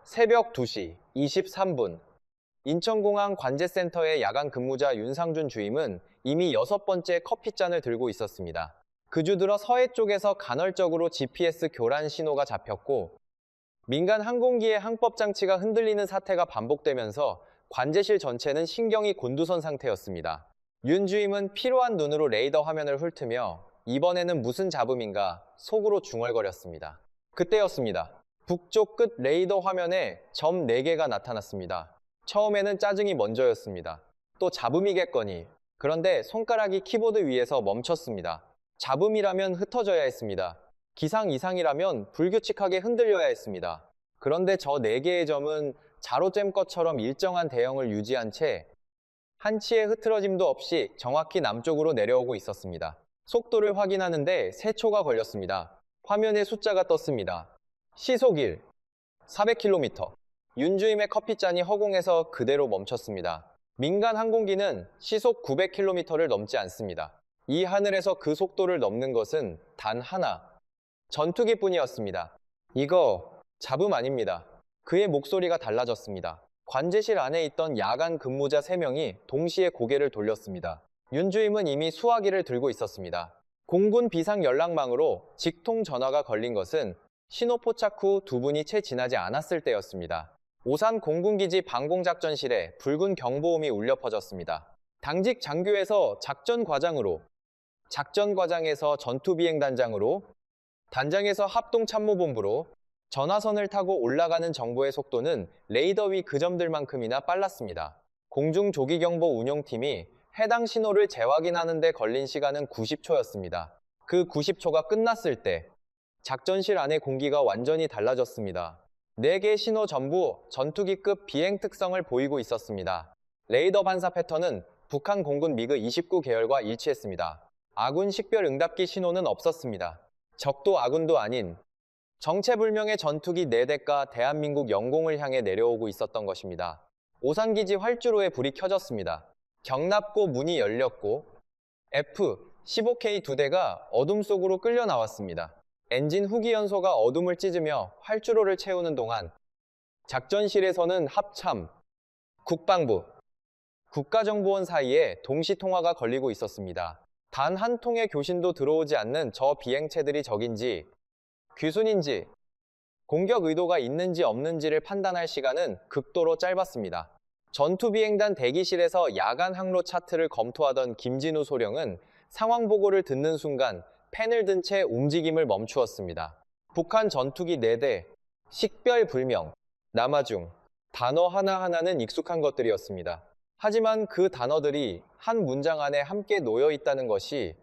새벽 2시 23분 인천공항 관제센터의 야간 근무자 윤상준 주임은 이미 6번째 커피잔을 들고 있었습니다. 그 주 들어 서해 쪽에서 간헐적으로 GPS 교란 신호가 잡혔고 민간 항공기의 항법 장치가 흔들리는 사태가 반복되면서 관제실 전체는 신경이 곤두선 상태였습니다. 윤 주임은 피로한 눈으로 레이더 화면을 훑으며 이번에는 무슨 잡음인가 속으로 중얼거렸습니다. 그때였습니다. 북쪽 끝 레이더 화면에 점 4개가 나타났습니다. 처음에는 짜증이 먼저였습니다. 또 잡음이겠거니. 그런데 손가락이 키보드 위에서 멈췄습니다. 잡음이라면 흩어져야 했습니다. 기상 이상이라면 불규칙하게 흔들려야 했습니다. 그런데 저 4개의 점은 자로잼 것처럼 일정한 대형을 유지한 채 한치의 흐트러짐도 없이 정확히 남쪽으로 내려오고 있었습니다. 속도를 확인하는데 3초가 걸렸습니다. 화면에 숫자가 떴습니다. 시속 1, 400km. 윤 주임의 커피잔이 허공에서 그대로 멈췄습니다. 민간 항공기는 시속 900km를 넘지 않습니다. 이 하늘에서 그 속도를 넘는 것은 단 하나, 전투기뿐이었습니다. 이거 잡음 아닙니다. 그의 목소리가 달라졌습니다. 관제실 안에 있던 야간 근무자 3명이 동시에 고개를 돌렸습니다. 윤 주임은 이미 수화기를 들고 있었습니다. 공군 비상 연락망으로 직통 전화가 걸린 것은 신호 포착 후 2분이 채 지나지 않았을 때였습니다. 오산 공군기지 방공작전실에 붉은 경보음이 울려 퍼졌습니다. 당직 장교에서 작전과장으로, 작전과장에서 전투비행단장으로, 단장에서 합동참모본부로 전화선을 타고 올라가는 정보의 속도는 레이더 위 그 점들만큼이나 빨랐습니다. 공중조기경보 운용팀이 해당 신호를 재확인하는 데 걸린 시간은 90초였습니다. 그 90초가 끝났을 때 작전실 안의 공기가 완전히 달라졌습니다. 4개의 신호 전부 전투기급 비행 특성을 보이고 있었습니다. 레이더 반사 패턴은 북한 공군 미그 29 계열과 일치했습니다. 아군 식별 응답기 신호는 없었습니다. 적도 아군도 아닌 정체불명의 전투기 4대가 대한민국 영공을 향해 내려오고 있었던 것입니다. 오산기지 활주로에 불이 켜졌습니다. 경납고 문이 열렸고 F-15K 2대가 어둠 속으로 끌려 나왔습니다. 엔진 후기 연소가 어둠을 찢으며 활주로를 채우는 동안 작전실에서는 합참, 국방부, 국가정보원 사이에 동시통화가 걸리고 있었습니다. 단 한 통의 교신도 들어오지 않는 저 비행체들이 적인지, 귀순인지, 공격 의도가 있는지 없는지를 판단할 시간은 극도로 짧았습니다. 전투비행단 대기실에서 야간 항로 차트를 검토하던 김진우 소령은 상황 보고를 듣는 순간 펜을 든 채 움직임을 멈추었습니다. 북한 전투기 4대, 식별불명, 남아중, 단어 하나하나는 익숙한 것들이었습니다. 하지만 그 단어들이 한 문장 안에 함께 놓여 있다는 것이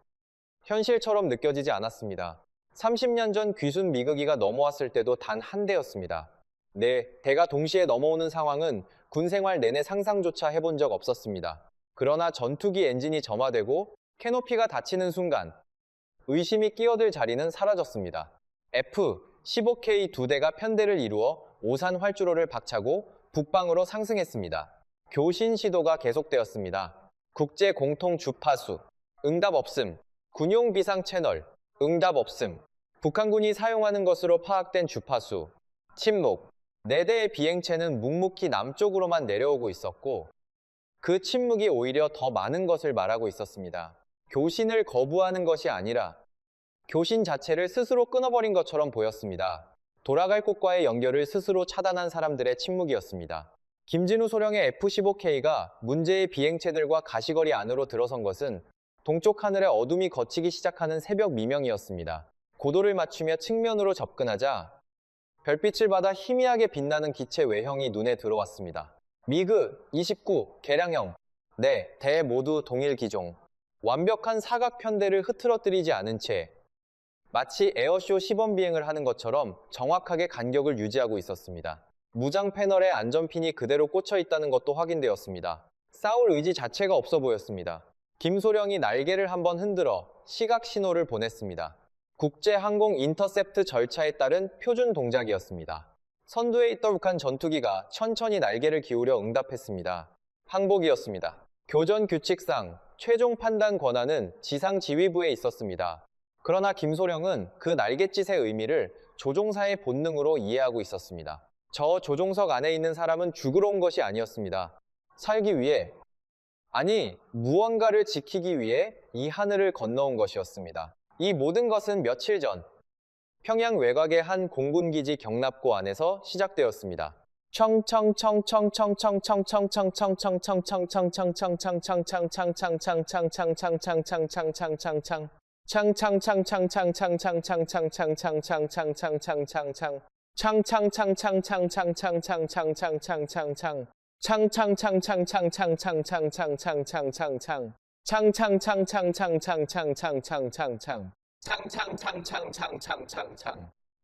현실처럼 느껴지지 않았습니다. 30년 전 귀순 미그기가 넘어왔을 때도 단 한 대였습니다. 네, 대가 동시에 넘어오는 상황은 군 생활 내내 상상조차 해본 적 없었습니다. 그러나 전투기 엔진이 점화되고 캐노피가 닫히는 순간 의심이 끼어들 자리는 사라졌습니다. F-15K 2대가 편대를 이루어 오산 활주로를 박차고 북방으로 상승했습니다. 교신 시도가 계속되었습니다. 국제 공통 주파수, 응답 없음, 군용 비상 채널, 응답 없음, 북한군이 사용하는 것으로 파악된 주파수, 침묵, 4대의 비행체는 묵묵히 남쪽으로만 내려오고 있었고 그 침묵이 오히려 더 많은 것을 말하고 있었습니다. 교신을 거부하는 것이 아니라 교신 자체를 스스로 끊어버린 것처럼 보였습니다. 돌아갈 곳과의 연결을 스스로 차단한 사람들의 침묵이었습니다. 김진우 소령의 F-15K가 문제의 비행체들과 가시거리 안으로 들어선 것은 동쪽 하늘에 어둠이 걷히기 시작하는 새벽 미명이었습니다. 고도를 맞추며 측면으로 접근하자 별빛을 받아 희미하게 빛나는 기체 외형이 눈에 들어왔습니다. 미그 29 개량형, 대 모두 동일 기종. 완벽한 사각 편대를 흐트러뜨리지 않은 채 마치 에어쇼 시범 비행을 하는 것처럼 정확하게 간격을 유지하고 있었습니다. 무장 패널에 안전핀이 그대로 꽂혀 있다는 것도 확인되었습니다. 싸울 의지 자체가 없어 보였습니다. 김소령이 날개를 한번 흔들어 시각 신호를 보냈습니다. 국제항공 인터셉트 절차에 따른 표준 동작이었습니다. 선두에 있던 북한 전투기가 천천히 날개를 기울여 응답했습니다. 항복이었습니다. 교전 규칙상 최종 판단 권한은 지상지휘부에 있었습니다. 그러나 김소령은 그 날갯짓의 의미를 조종사의 본능으로 이해하고 있었습니다. 저 조종석 안에 있는 사람은 죽으러 온 것이 아니었습니다. 살기 위해, 아니, 무언가를 지키기 위해 이 하늘을 건너온 것이었습니다. 이 모든 것은 며칠 전 평양 외곽의 한 공군기지 경납고 안에서 시작되었습니다.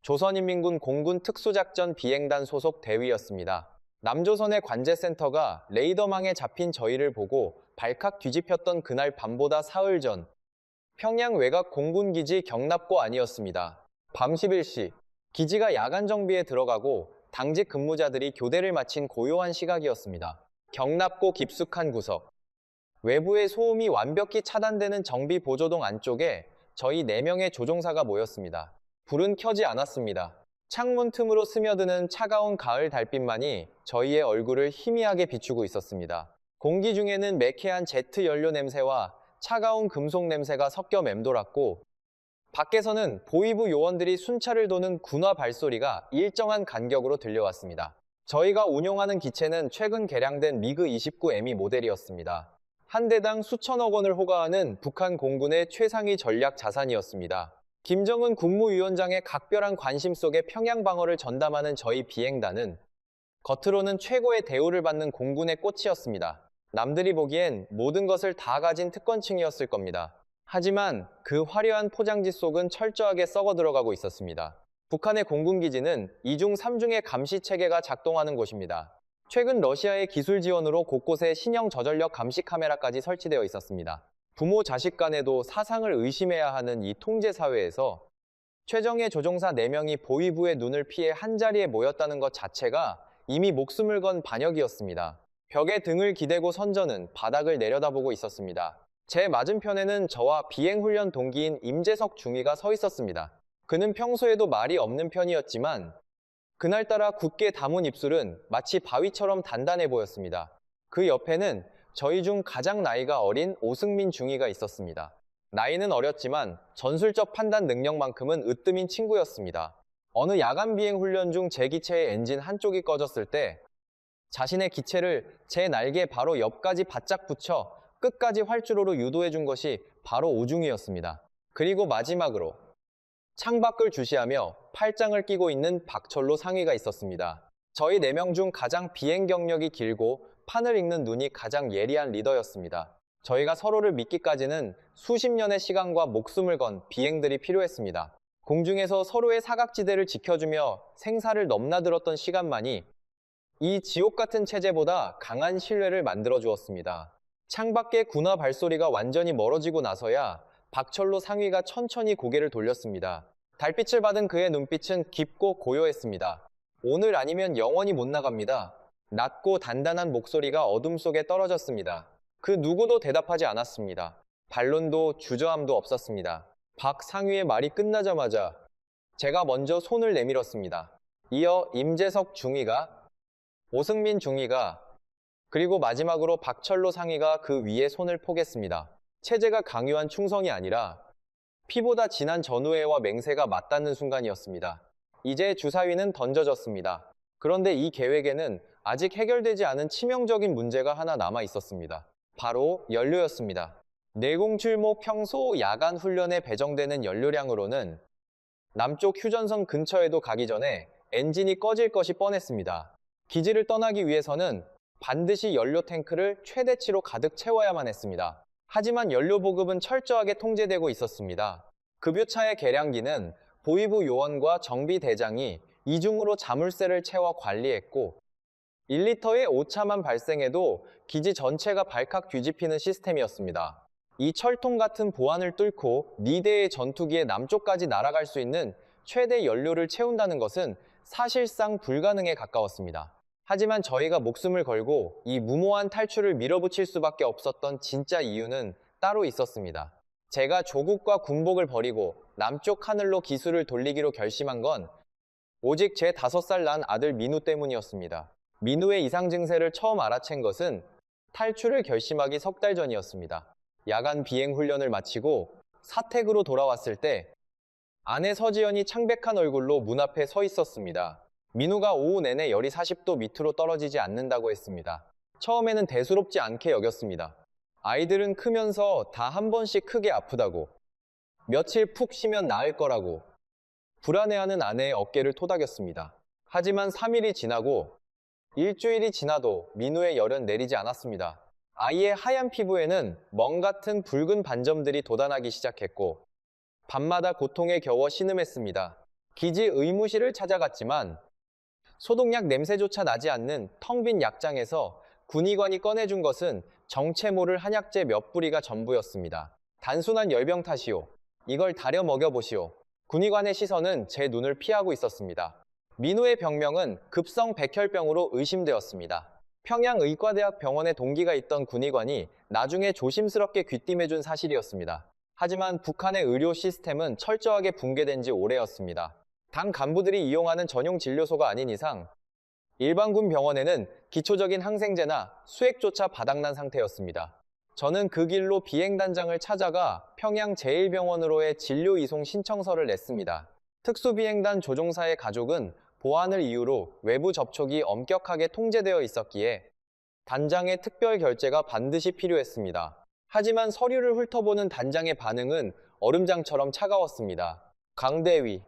조선인민군 공군 특수작전 비행단 소속 대위였습니다. 남조선의 관제센터가 레이더망에 잡힌 저희를 보고 발칵 뒤집혔던 그날 밤보다 사흘 전 평양 외곽 공군기지 경납고 안이었습니다. 밤 11시 기지가 야간 정비에 들어가고 당직 근무자들이 교대를 마친 고요한 시각이었습니다. 경납고 깊숙한 구석 외부의 소음이 완벽히 차단되는 정비 보조동 안쪽에 저희 4명의 조종사가 모였습니다. 불은 켜지 않았습니다. 창문 틈으로 스며드는 차가운 가을 달빛만이 저희의 얼굴을 희미하게 비추고 있었습니다. 공기 중에는 매캐한 제트 연료 냄새와 차가운 금속 냄새가 섞여 맴돌았고 밖에서는 보위부 요원들이 순찰을 도는 군화 발소리가 일정한 간격으로 들려왔습니다. 저희가 운용하는 기체는 최근 개량된 미그 29M 모델이었습니다. 한 대당 수천억 원을 호가하는 북한 공군의 최상위 전략 자산이었습니다. 김정은 국무위원장의 각별한 관심 속에 평양 방어를 전담하는 저희 비행단은 겉으로는 최고의 대우를 받는 공군의 꽃이었습니다. 남들이 보기엔 모든 것을 다 가진 특권층이었을 겁니다. 하지만 그 화려한 포장지 속은 철저하게 썩어 들어가고 있었습니다. 북한의 공군기지는 2중 3중의 감시 체계가 작동하는 곳입니다. 최근 러시아의 기술 지원으로 곳곳에 신형 저전력 감시 카메라까지 설치되어 있었습니다. 부모 자식 간에도 사상을 의심해야 하는 이 통제 사회에서 최정예 조종사 4명이 보위부의 눈을 피해 한자리에 모였다는 것 자체가 이미 목숨을 건 반역이었습니다. 벽에 등을 기대고 선전은 바닥을 내려다보고 있었습니다. 제 맞은편에는 저와 비행훈련 동기인 임재석 중위가 서 있었습니다. 그는 평소에도 말이 없는 편이었지만 그날따라 굳게 담은 입술은 마치 바위처럼 단단해 보였습니다. 그 옆에는 저희 중 가장 나이가 어린 오승민 중위가 있었습니다. 나이는 어렸지만 전술적 판단 능력만큼은 으뜸인 친구였습니다. 어느 야간 비행 훈련 중 제 기체의 엔진 한쪽이 꺼졌을 때 자신의 기체를 제 날개 바로 옆까지 바짝 붙여 끝까지 활주로로 유도해 준 것이 바로 오중이었습니다. 그리고 마지막으로 창밖을 주시하며 팔짱을 끼고 있는 박철로 상위가 있었습니다. 저희 4명 중 가장 비행 경력이 길고 판을 읽는 눈이 가장 예리한 리더였습니다. 저희가 서로를 믿기까지는 수십 년의 시간과 목숨을 건 비행들이 필요했습니다. 공중에서 서로의 사각지대를 지켜주며 생사를 넘나들었던 시간만이 이 지옥 같은 체제보다 강한 신뢰를 만들어 주었습니다. 창밖의 군화 발소리가 완전히 멀어지고 나서야 박철로 상위가 천천히 고개를 돌렸습니다. 달빛을 받은 그의 눈빛은 깊고 고요했습니다. 오늘 아니면 영원히 못 나갑니다. 낮고 단단한 목소리가 어둠 속에 떨어졌습니다. 그 누구도 대답하지 않았습니다. 반론도 주저함도 없었습니다. 박 상위의 말이 끝나자마자 제가 먼저 손을 내밀었습니다. 이어 임재석 중위가, 오승민 중위가, 그리고 마지막으로 박철로 상위가 그 위에 손을 포겠습니다. 체제가 강요한 충성이 아니라 피보다 진한 전우애와 맹세가 맞닿는 순간이었습니다. 이제 주사위는 던져졌습니다. 그런데 이 계획에는 아직 해결되지 않은 치명적인 문제가 하나 남아 있었습니다. 바로 연료였습니다. 내공출모 평소 야간 훈련에 배정되는 연료량으로는 남쪽 휴전선 근처에도 가기 전에 엔진이 꺼질 것이 뻔했습니다. 기지를 떠나기 위해서는 반드시 연료 탱크를 최대치로 가득 채워야만 했습니다. 하지만 연료 보급은 철저하게 통제되고 있었습니다. 급유차의 계량기는 보위부 요원과 정비대장이 이중으로 자물쇠를 채워 관리했고 1리터의 오차만 발생해도 기지 전체가 발칵 뒤집히는 시스템이었습니다. 이 철통 같은 보안을 뚫고 4대의 전투기의 남쪽까지 날아갈 수 있는 최대 연료를 채운다는 것은 사실상 불가능에 가까웠습니다. 하지만 저희가 목숨을 걸고 이 무모한 탈출을 밀어붙일 수밖에 없었던 진짜 이유는 따로 있었습니다. 제가 조국과 군복을 버리고 남쪽 하늘로 기술을 돌리기로 결심한 건 오직 제 5살 난 아들 민우 때문이었습니다. 민우의 이상 증세를 처음 알아챈 것은 탈출을 결심하기 3달 전이었습니다. 야간 비행 훈련을 마치고 사택으로 돌아왔을 때 아내 서지연이 창백한 얼굴로 문 앞에 서 있었습니다. 민우가 오후 내내 열이 40도 밑으로 떨어지지 않는다고 했습니다. 처음에는 대수롭지 않게 여겼습니다. 아이들은 크면서 다 한 번씩 크게 아프다고, 며칠 푹 쉬면 나을 거라고 불안해하는 아내의 어깨를 토닥였습니다. 하지만 3일이 지나고 일주일이 지나도 민우의 열은 내리지 않았습니다. 아이의 하얀 피부에는 멍 같은 붉은 반점들이 돋아나기 시작했고 밤마다 고통에 겨워 신음했습니다. 기지 의무실을 찾아갔지만 소독약 냄새조차 나지 않는 텅 빈 약장에서 군의관이 꺼내준 것은 정체 모를 한약재 몇 부리가 전부였습니다. 단순한 열병 탓이오. 이걸 다려 먹여보시오. 군의관의 시선은 제 눈을 피하고 있었습니다. 민우의 병명은 급성 백혈병으로 의심되었습니다. 평양의과대학 병원에 동기가 있던 군의관이 나중에 조심스럽게 귀띔해준 사실이었습니다. 하지만 북한의 의료 시스템은 철저하게 붕괴된 지 오래였습니다. 당 간부들이 이용하는 전용 진료소가 아닌 이상 일반군 병원에는 기초적인 항생제나 수액조차 바닥난 상태였습니다. 저는 그 길로 비행단장을 찾아가 평양 제1병원으로의 진료 이송 신청서를 냈습니다. 특수비행단 조종사의 가족은 보안을 이유로 외부 접촉이 엄격하게 통제되어 있었기에 단장의 특별 결재가 반드시 필요했습니다. 하지만 서류를 훑어보는 단장의 반응은 얼음장처럼 차가웠습니다. 강대위,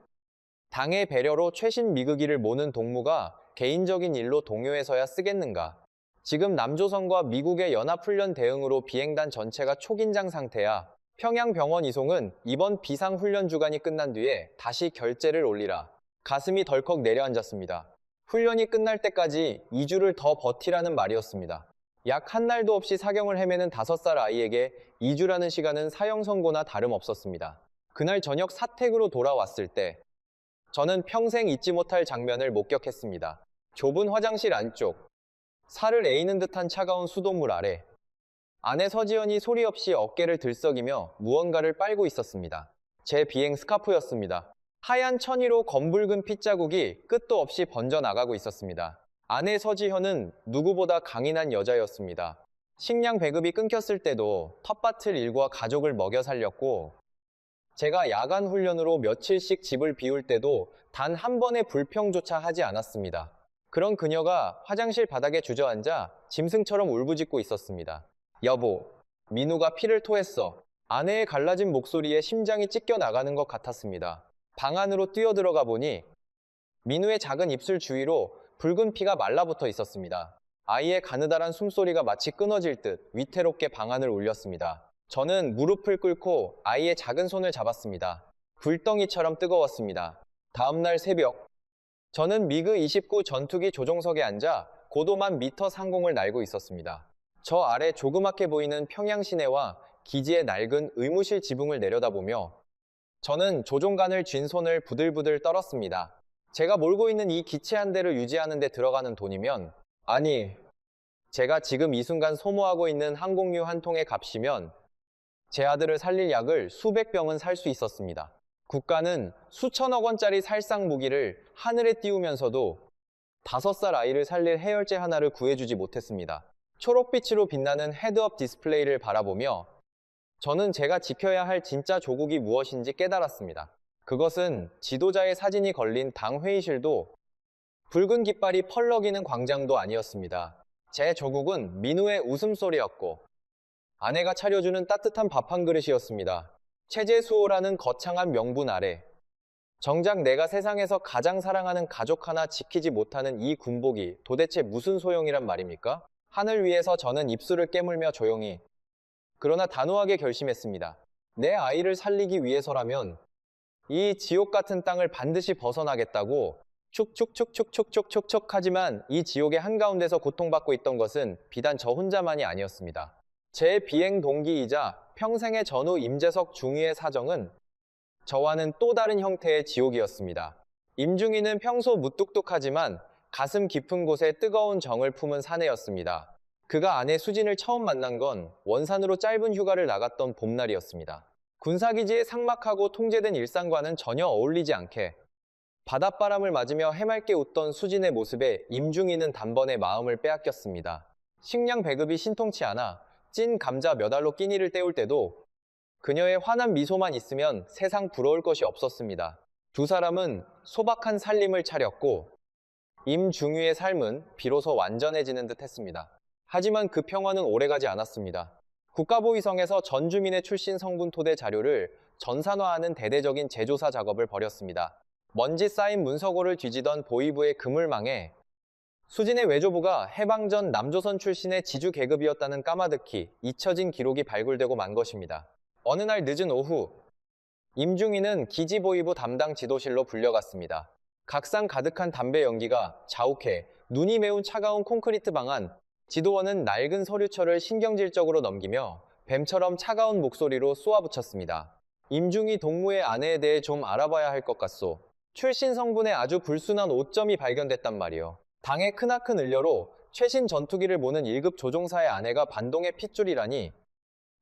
당의 배려로 최신 미국기를 모는 동무가 개인적인 일로 동요해서야 쓰겠는가. 지금 남조선과 미국의 연합훈련 대응으로 비행단 전체가 초긴장 상태야. 평양병원 이송은 이번 비상훈련 주간이 끝난 뒤에 다시 결재를 올리라. 가슴이 덜컥 내려앉았습니다. 훈련이 끝날 때까지 2주를 더 버티라는 말이었습니다. 약 한 날도 없이 사경을 헤매는 5살 아이에게 2주라는 시간은 사형 선고나 다름없었습니다. 그날 저녁 사택으로 돌아왔을 때 저는 평생 잊지 못할 장면을 목격했습니다. 좁은 화장실 안쪽, 살을 에이는 듯한 차가운 수돗물 아래 아내 서지연이 소리 없이 어깨를 들썩이며 무언가를 빨고 있었습니다. 제 비행 스카프였습니다. 하얀 천의로 검붉은 핏자국이 끝도 없이 번져나가고 있었습니다. 아내 서지현은 누구보다 강인한 여자였습니다. 식량 배급이 끊겼을 때도 텃밭을 일과 가족을 먹여 살렸고 제가 야간 훈련으로 며칠씩 집을 비울 때도 단 한 번의 불평조차 하지 않았습니다. 그런 그녀가 화장실 바닥에 주저앉아 짐승처럼 울부짖고 있었습니다. 여보, 민우가 피를 토했어. 아내의 갈라진 목소리에 심장이 찢겨 나가는 것 같았습니다. 방 안으로 뛰어들어가 보니 민우의 작은 입술 주위로 붉은 피가 말라붙어 있었습니다. 아이의 가느다란 숨소리가 마치 끊어질 듯 위태롭게 방 안을 울렸습니다. 저는 무릎을 꿇고 아이의 작은 손을 잡았습니다. 불덩이처럼 뜨거웠습니다. 다음날 새벽, 저는 미그 29 전투기 조종석에 앉아 고도만 미터 상공을 날고 있었습니다. 저 아래 조그맣게 보이는 평양 시내와 기지의 낡은 의무실 지붕을 내려다보며 저는 조종관을 쥔 손을 부들부들 떨었습니다. 제가 몰고 있는 이 기체 한 대를 유지하는 데 들어가는 돈이면, 아니, 제가 지금 이 순간 소모하고 있는 항공유 한 통의 값이면 제 아들을 살릴 약을 수백 병은 살 수 있었습니다. 국가는 수천억 원짜리 살상 무기를 하늘에 띄우면서도 5살 아이를 살릴 해열제 하나를 구해주지 못했습니다. 초록빛으로 빛나는 헤드업 디스플레이를 바라보며 저는 제가 지켜야 할 진짜 조국이 무엇인지 깨달았습니다. 그것은 지도자의 사진이 걸린 당 회의실도 붉은 깃발이 펄럭이는 광장도 아니었습니다. 제 조국은 민우의 웃음소리였고 아내가 차려주는 따뜻한 밥 한 그릇이었습니다. 체제수호라는 거창한 명분 아래 정작 내가 세상에서 가장 사랑하는 가족 하나 지키지 못하는 이 군복이 도대체 무슨 소용이란 말입니까? 하늘 위에서 저는 입술을 깨물며 조용히 그러나 단호하게 결심했습니다. 내 아이를 살리기 위해서라면 이 지옥 같은 땅을 반드시 벗어나겠다고 축축축축축축축축 하지만 이 지옥의 한가운데서 고통받고 있던 것은 비단 저 혼자만이 아니었습니다. 제 비행 동기이자 평생의 전후 임재석 중위의 사정은 저와는 또 다른 형태의 지옥이었습니다. 임중위는 평소 무뚝뚝하지만 가슴 깊은 곳에 뜨거운 정을 품은 사내였습니다. 그가 아내 수진을 처음 만난 건 원산으로 짧은 휴가를 나갔던 봄날이었습니다. 군사기지의 삭막하고 통제된 일상과는 전혀 어울리지 않게 바닷바람을 맞으며 해맑게 웃던 수진의 모습에 임중희는 단번에 마음을 빼앗겼습니다. 식량 배급이 신통치 않아 찐 감자 몇 알로 끼니를 때울 때도 그녀의 환한 미소만 있으면 세상 부러울 것이 없었습니다. 두 사람은 소박한 살림을 차렸고 임중희의 삶은 비로소 완전해지는 듯 했습니다. 하지만 그 평화는 오래가지 않았습니다. 국가보위성에서 전 주민의 출신 성분 토대 자료를 전산화하는 대대적인 재조사 작업을 벌였습니다. 먼지 쌓인 문서고를 뒤지던 보위부의 그물망에 수진의 외조부가 해방 전 남조선 출신의 지주 계급이었다는 까마득히 잊혀진 기록이 발굴되고 만 것입니다. 어느 날 늦은 오후, 임중희는 기지보위부 담당 지도실로 불려갔습니다. 각상 가득한 담배 연기가 자욱해 눈이 매운 차가운 콘크리트 방 안, 지도원은 낡은 서류철을 신경질적으로 넘기며 뱀처럼 차가운 목소리로 쏘아붙였습니다. 임중희 동무의 아내에 대해 좀 알아봐야 할 것 같소. 출신 성분에 아주 불순한 오점이 발견됐단 말이요. 당의 크나큰 을려로 최신 전투기를 모는 1급 조종사의 아내가 반동의 핏줄이라니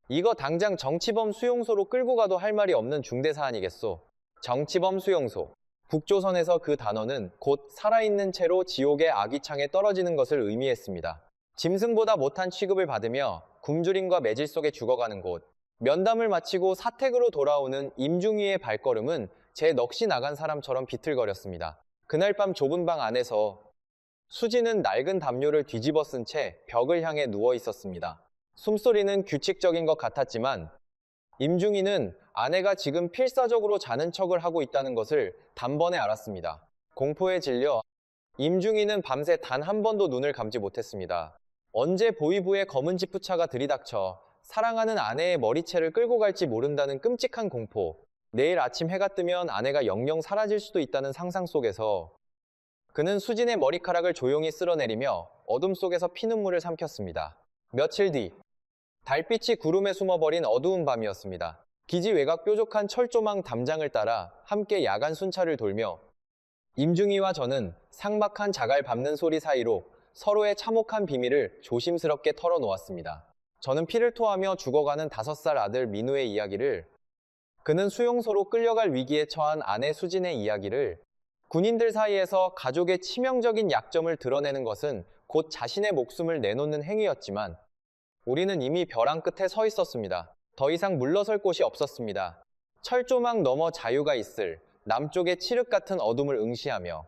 이거 당장 정치범 수용소로 끌고 가도 할 말이 없는 중대사안이겠소. 정치범 수용소. 북조선에서 그 단어는 곧 살아있는 채로 지옥의 아귀창에 떨어지는 것을 의미했습니다. 짐승보다 못한 취급을 받으며 굶주림과 매질 속에 죽어가는 곳. 면담을 마치고 사택으로 돌아오는 임중희의 발걸음은 제 넋이 나간 사람처럼 비틀거렸습니다. 그날 밤 좁은 방 안에서 수진은 낡은 담요를 뒤집어 쓴 채 벽을 향해 누워 있었습니다. 숨소리는 규칙적인 것 같았지만 임중희는 아내가 지금 필사적으로 자는 척을 하고 있다는 것을 단번에 알았습니다. 공포에 질려 임중희는 밤새 단 한 번도 눈을 감지 못했습니다. 언제 보위부의 검은 지프차가 들이닥쳐 사랑하는 아내의 머리채를 끌고 갈지 모른다는 끔찍한 공포, 내일 아침 해가 뜨면 아내가 영영 사라질 수도 있다는 상상 속에서 그는 수진의 머리카락을 조용히 쓸어내리며 어둠 속에서 피눈물을 삼켰습니다. 며칠 뒤, 달빛이 구름에 숨어버린 어두운 밤이었습니다. 기지 외곽 뾰족한 철조망 담장을 따라 함께 야간 순찰을 돌며 임중희와 저는 삭막한 자갈 밟는 소리 사이로 서로의 참혹한 비밀을 조심스럽게 털어놓았습니다. 저는 피를 토하며 죽어가는 5살 아들 민우의 이야기를, 그는 수용소로 끌려갈 위기에 처한 아내 수진의 이야기를, 군인들 사이에서 가족의 치명적인 약점을 드러내는 것은 곧 자신의 목숨을 내놓는 행위였지만 우리는 이미 벼랑 끝에 서 있었습니다. 더 이상 물러설 곳이 없었습니다. 철조망 너머 자유가 있을 남쪽의 칠흑 같은 어둠을 응시하며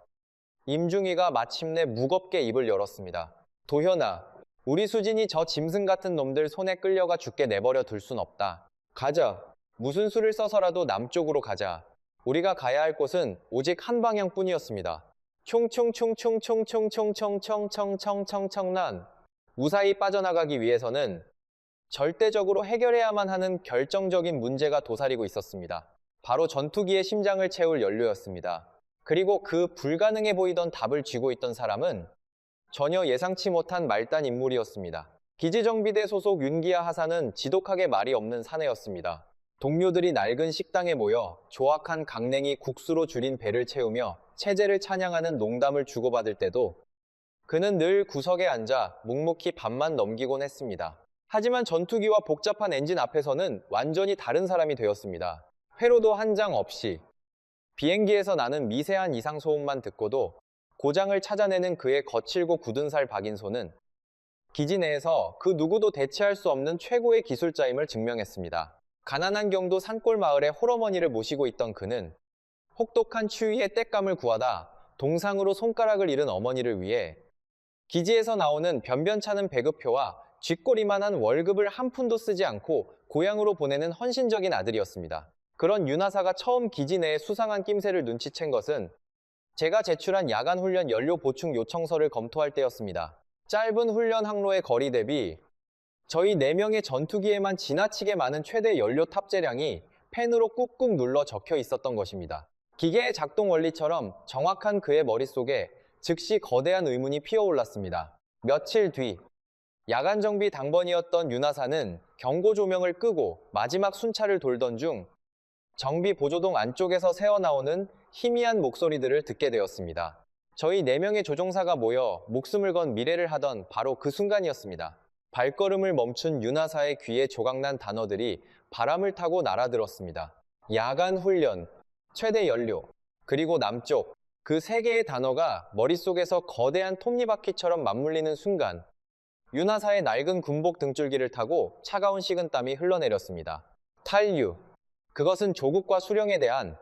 임중희가 마침내 무겁게 입을 열었습니다. 도현아, 우리 수진이 저 짐승 같은 놈들 손에 끌려가 죽게 내버려 둘 순 없다. 가자. 무슨 수를 써서라도 남쪽으로 가자. 우리가 가야 할 곳은 오직 한 방향뿐이었습니다. 총총총총총총총총총총총총난 무사히 빠져나가기 위해서는 절대적으로 해결해야만 하는 결정적인 문제가 도사리고 있었습니다. 바로 전투기의 심장을 채울 연료였습니다. 그리고 그 불가능해 보이던 답을 쥐고 있던 사람은 전혀 예상치 못한 말단 인물이었습니다. 기지정비대 소속 윤기아 하사는 지독하게 말이 없는 사내였습니다. 동료들이 낡은 식당에 모여 조악한 강냉이 국수로 줄인 배를 채우며 체제를 찬양하는 농담을 주고받을 때도 그는 늘 구석에 앉아 묵묵히 밥만 넘기곤 했습니다. 하지만 전투기와 복잡한 엔진 앞에서는 완전히 다른 사람이 되었습니다. 회로도 한 장 없이 비행기에서 나는 미세한 이상 소음만 듣고도 고장을 찾아내는 그의 거칠고 굳은 살 박인 손은 기지 내에서 그 누구도 대체할 수 없는 최고의 기술자임을 증명했습니다. 가난한 경도 산골 마을에 홀어머니를 모시고 있던 그는 혹독한 추위에 땔감을 구하다 동상으로 손가락을 잃은 어머니를 위해 기지에서 나오는 변변찮은 배급표와 쥐꼬리만한 월급을 한 푼도 쓰지 않고 고향으로 보내는 헌신적인 아들이었습니다. 그런 윤하사가 처음 기지 내에 수상한 낌새를 눈치챈 것은 제가 제출한 야간 훈련 연료 보충 요청서를 검토할 때였습니다. 짧은 훈련 항로의 거리 대비 저희 4명의 전투기에만 지나치게 많은 최대 연료 탑재량이 펜으로 꾹꾹 눌러 적혀 있었던 것입니다. 기계의 작동 원리처럼 정확한 그의 머릿속에 즉시 거대한 의문이 피어올랐습니다. 며칠 뒤 야간 정비 당번이었던 윤하사는 경고 조명을 끄고 마지막 순찰을 돌던 중 정비 보조동 안쪽에서 새어나오는 희미한 목소리들을 듣게 되었습니다. 저희 4명의 조종사가 모여 목숨을 건 미래를 하던 바로 그 순간이었습니다. 발걸음을 멈춘 윤하사의 귀에 조각난 단어들이 바람을 타고 날아들었습니다. 야간 훈련, 최대 연료, 그리고 남쪽. 그 세 개의 단어가 머릿속에서 거대한 톱니바퀴처럼 맞물리는 순간 윤하사의 낡은 군복 등줄기를 타고 차가운 식은땀이 흘러내렸습니다. 탄류. 그것은 조국과 수령에 대한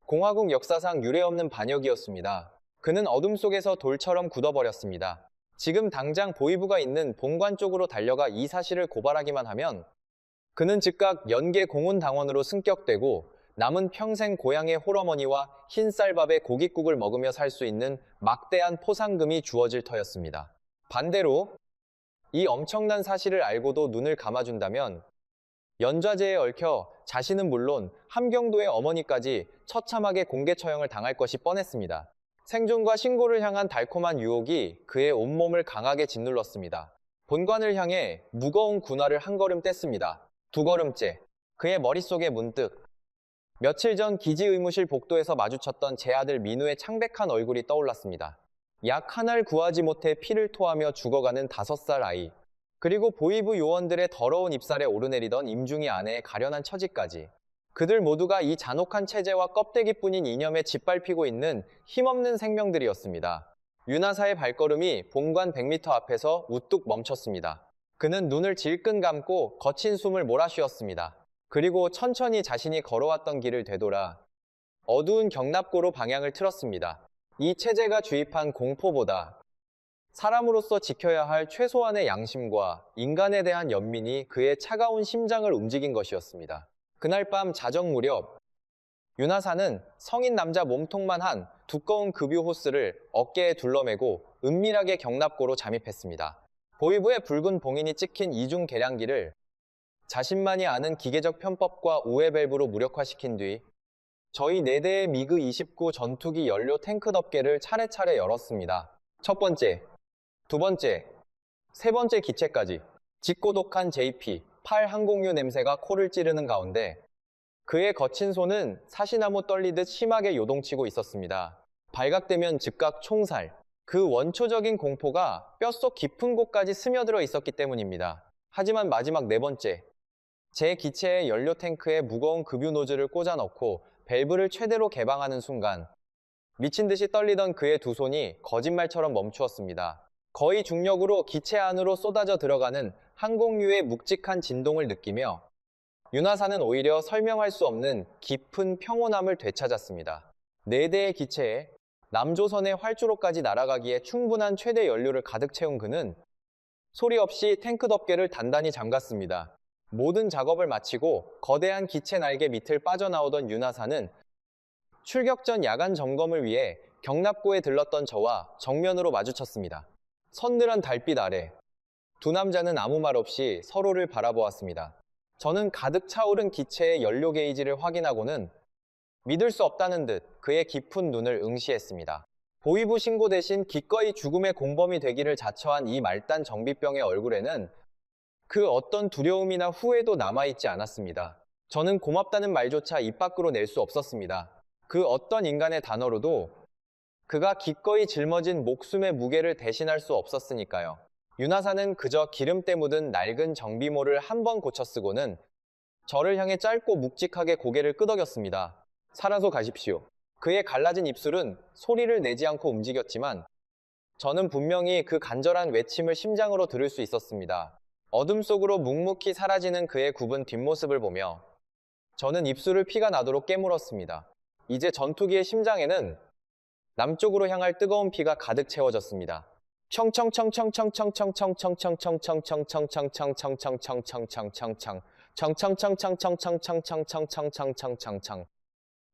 공화국 역사상 유례없는 반역이었습니다. 그는 어둠 속에서 돌처럼 굳어버렸습니다. 지금 당장 보위부가 있는 본관 쪽으로 달려가 이 사실을 고발하기만 하면 그는 즉각 연계 공훈당원으로 승격되고 남은 평생 고향의 홀어머니와 흰 쌀밥에 고깃국을 먹으며 살 수 있는 막대한 포상금이 주어질 터였습니다. 반대로 이 엄청난 사실을 알고도 눈을 감아준다면 연좌제에 얽혀 자신은 물론 함경도의 어머니까지 처참하게 공개 처형을 당할 것이 뻔했습니다. 생존과 신고를 향한 달콤한 유혹이 그의 온몸을 강하게 짓눌렀습니다. 본관을 향해 무거운 군화를 한 걸음 뗐습니다. 두 걸음째, 그의 머릿속에 문득 며칠 전 기지 의무실 복도에서 마주쳤던 제 아들 민우의 창백한 얼굴이 떠올랐습니다. 약 한 알 구하지 못해 피를 토하며 죽어가는 5살 아이, 그리고 보위부 요원들의 더러운 입살에 오르내리던 임중희 아내의 가련한 처지까지. 그들 모두가 이 잔혹한 체제와 껍데기뿐인 이념에 짓밟히고 있는 힘없는 생명들이었습니다. 윤하사의 발걸음이 본관 100m 앞에서 우뚝 멈췄습니다. 그는 눈을 질끈 감고 거친 숨을 몰아쉬었습니다. 그리고 천천히 자신이 걸어왔던 길을 되돌아 어두운 경납고로 방향을 틀었습니다. 이 체제가 주입한 공포보다 사람으로서 지켜야 할 최소한의 양심과 인간에 대한 연민이 그의 차가운 심장을 움직인 것이었습니다. 그날 밤 자정 무렵 윤하사는 성인 남자 몸통만 한 두꺼운 급유 호스를 어깨에 둘러매고 은밀하게 경납고로 잠입했습니다. 보위부의 붉은 봉인이 찍힌 이중 계량기를 자신만이 아는 기계적 편법과 우회 밸브로 무력화시킨 뒤 저희 4대의 미그 29 전투기 연료 탱크 덮개를 차례차례 열었습니다. 첫 번째, 두 번째, 세 번째 기체까지 짓고독한 JP-8 항공유 냄새가 코를 찌르는 가운데 그의 거친 손은 사시나무 떨리듯 심하게 요동치고 있었습니다. 발각되면 즉각 총살. 그 원초적인 공포가 뼛속 깊은 곳까지 스며들어 있었기 때문입니다. 하지만 마지막 네 번째, 제 기체의 연료 탱크에 무거운 급유 노즐을 꽂아 넣고 밸브를 최대로 개방하는 순간 미친 듯이 떨리던 그의 두 손이 거짓말처럼 멈추었습니다. 거의 중력으로 기체 안으로 쏟아져 들어가는 항공유의 묵직한 진동을 느끼며 윤하사는 오히려 설명할 수 없는 깊은 평온함을 되찾았습니다. 4대의 기체에 남조선의 활주로까지 날아가기에 충분한 최대 연료를 가득 채운 그는 소리 없이 탱크 덮개를 단단히 잠갔습니다. 모든 작업을 마치고 거대한 기체 날개 밑을 빠져나오던 윤하사는 출격 전 야간 점검을 위해 경납고에 들렀던 저와 정면으로 마주쳤습니다. 선늘한 달빛 아래 두 남자는 아무 말 없이 서로를 바라보았습니다. 저는 가득 차오른 기체의 연료 게이지를 확인하고는 믿을 수 없다는 듯 그의 깊은 눈을 응시했습니다. 보위부 신고 대신 기꺼이 죽음의 공범이 되기를 자처한 이 말단 정비병의 얼굴에는 그 어떤 두려움이나 후회도 남아있지 않았습니다. 저는 고맙다는 말조차 입 밖으로 낼 수 없었습니다. 그 어떤 인간의 단어로도 그가 기꺼이 짊어진 목숨의 무게를 대신할 수 없었으니까요. 윤하사는 그저 기름때 묻은 낡은 정비모를 한 번 고쳐 쓰고는 저를 향해 짧고 묵직하게 고개를 끄덕였습니다. 살아서 가십시오. 그의 갈라진 입술은 소리를 내지 않고 움직였지만 저는 분명히 그 간절한 외침을 심장으로 들을 수 있었습니다. 어둠 속으로 묵묵히 사라지는 그의 굽은 뒷모습을 보며 저는 입술을 피가 나도록 깨물었습니다. 이제 전투기의 심장에는 남쪽으로 향할 뜨거운 피가 가득 채워졌습니다.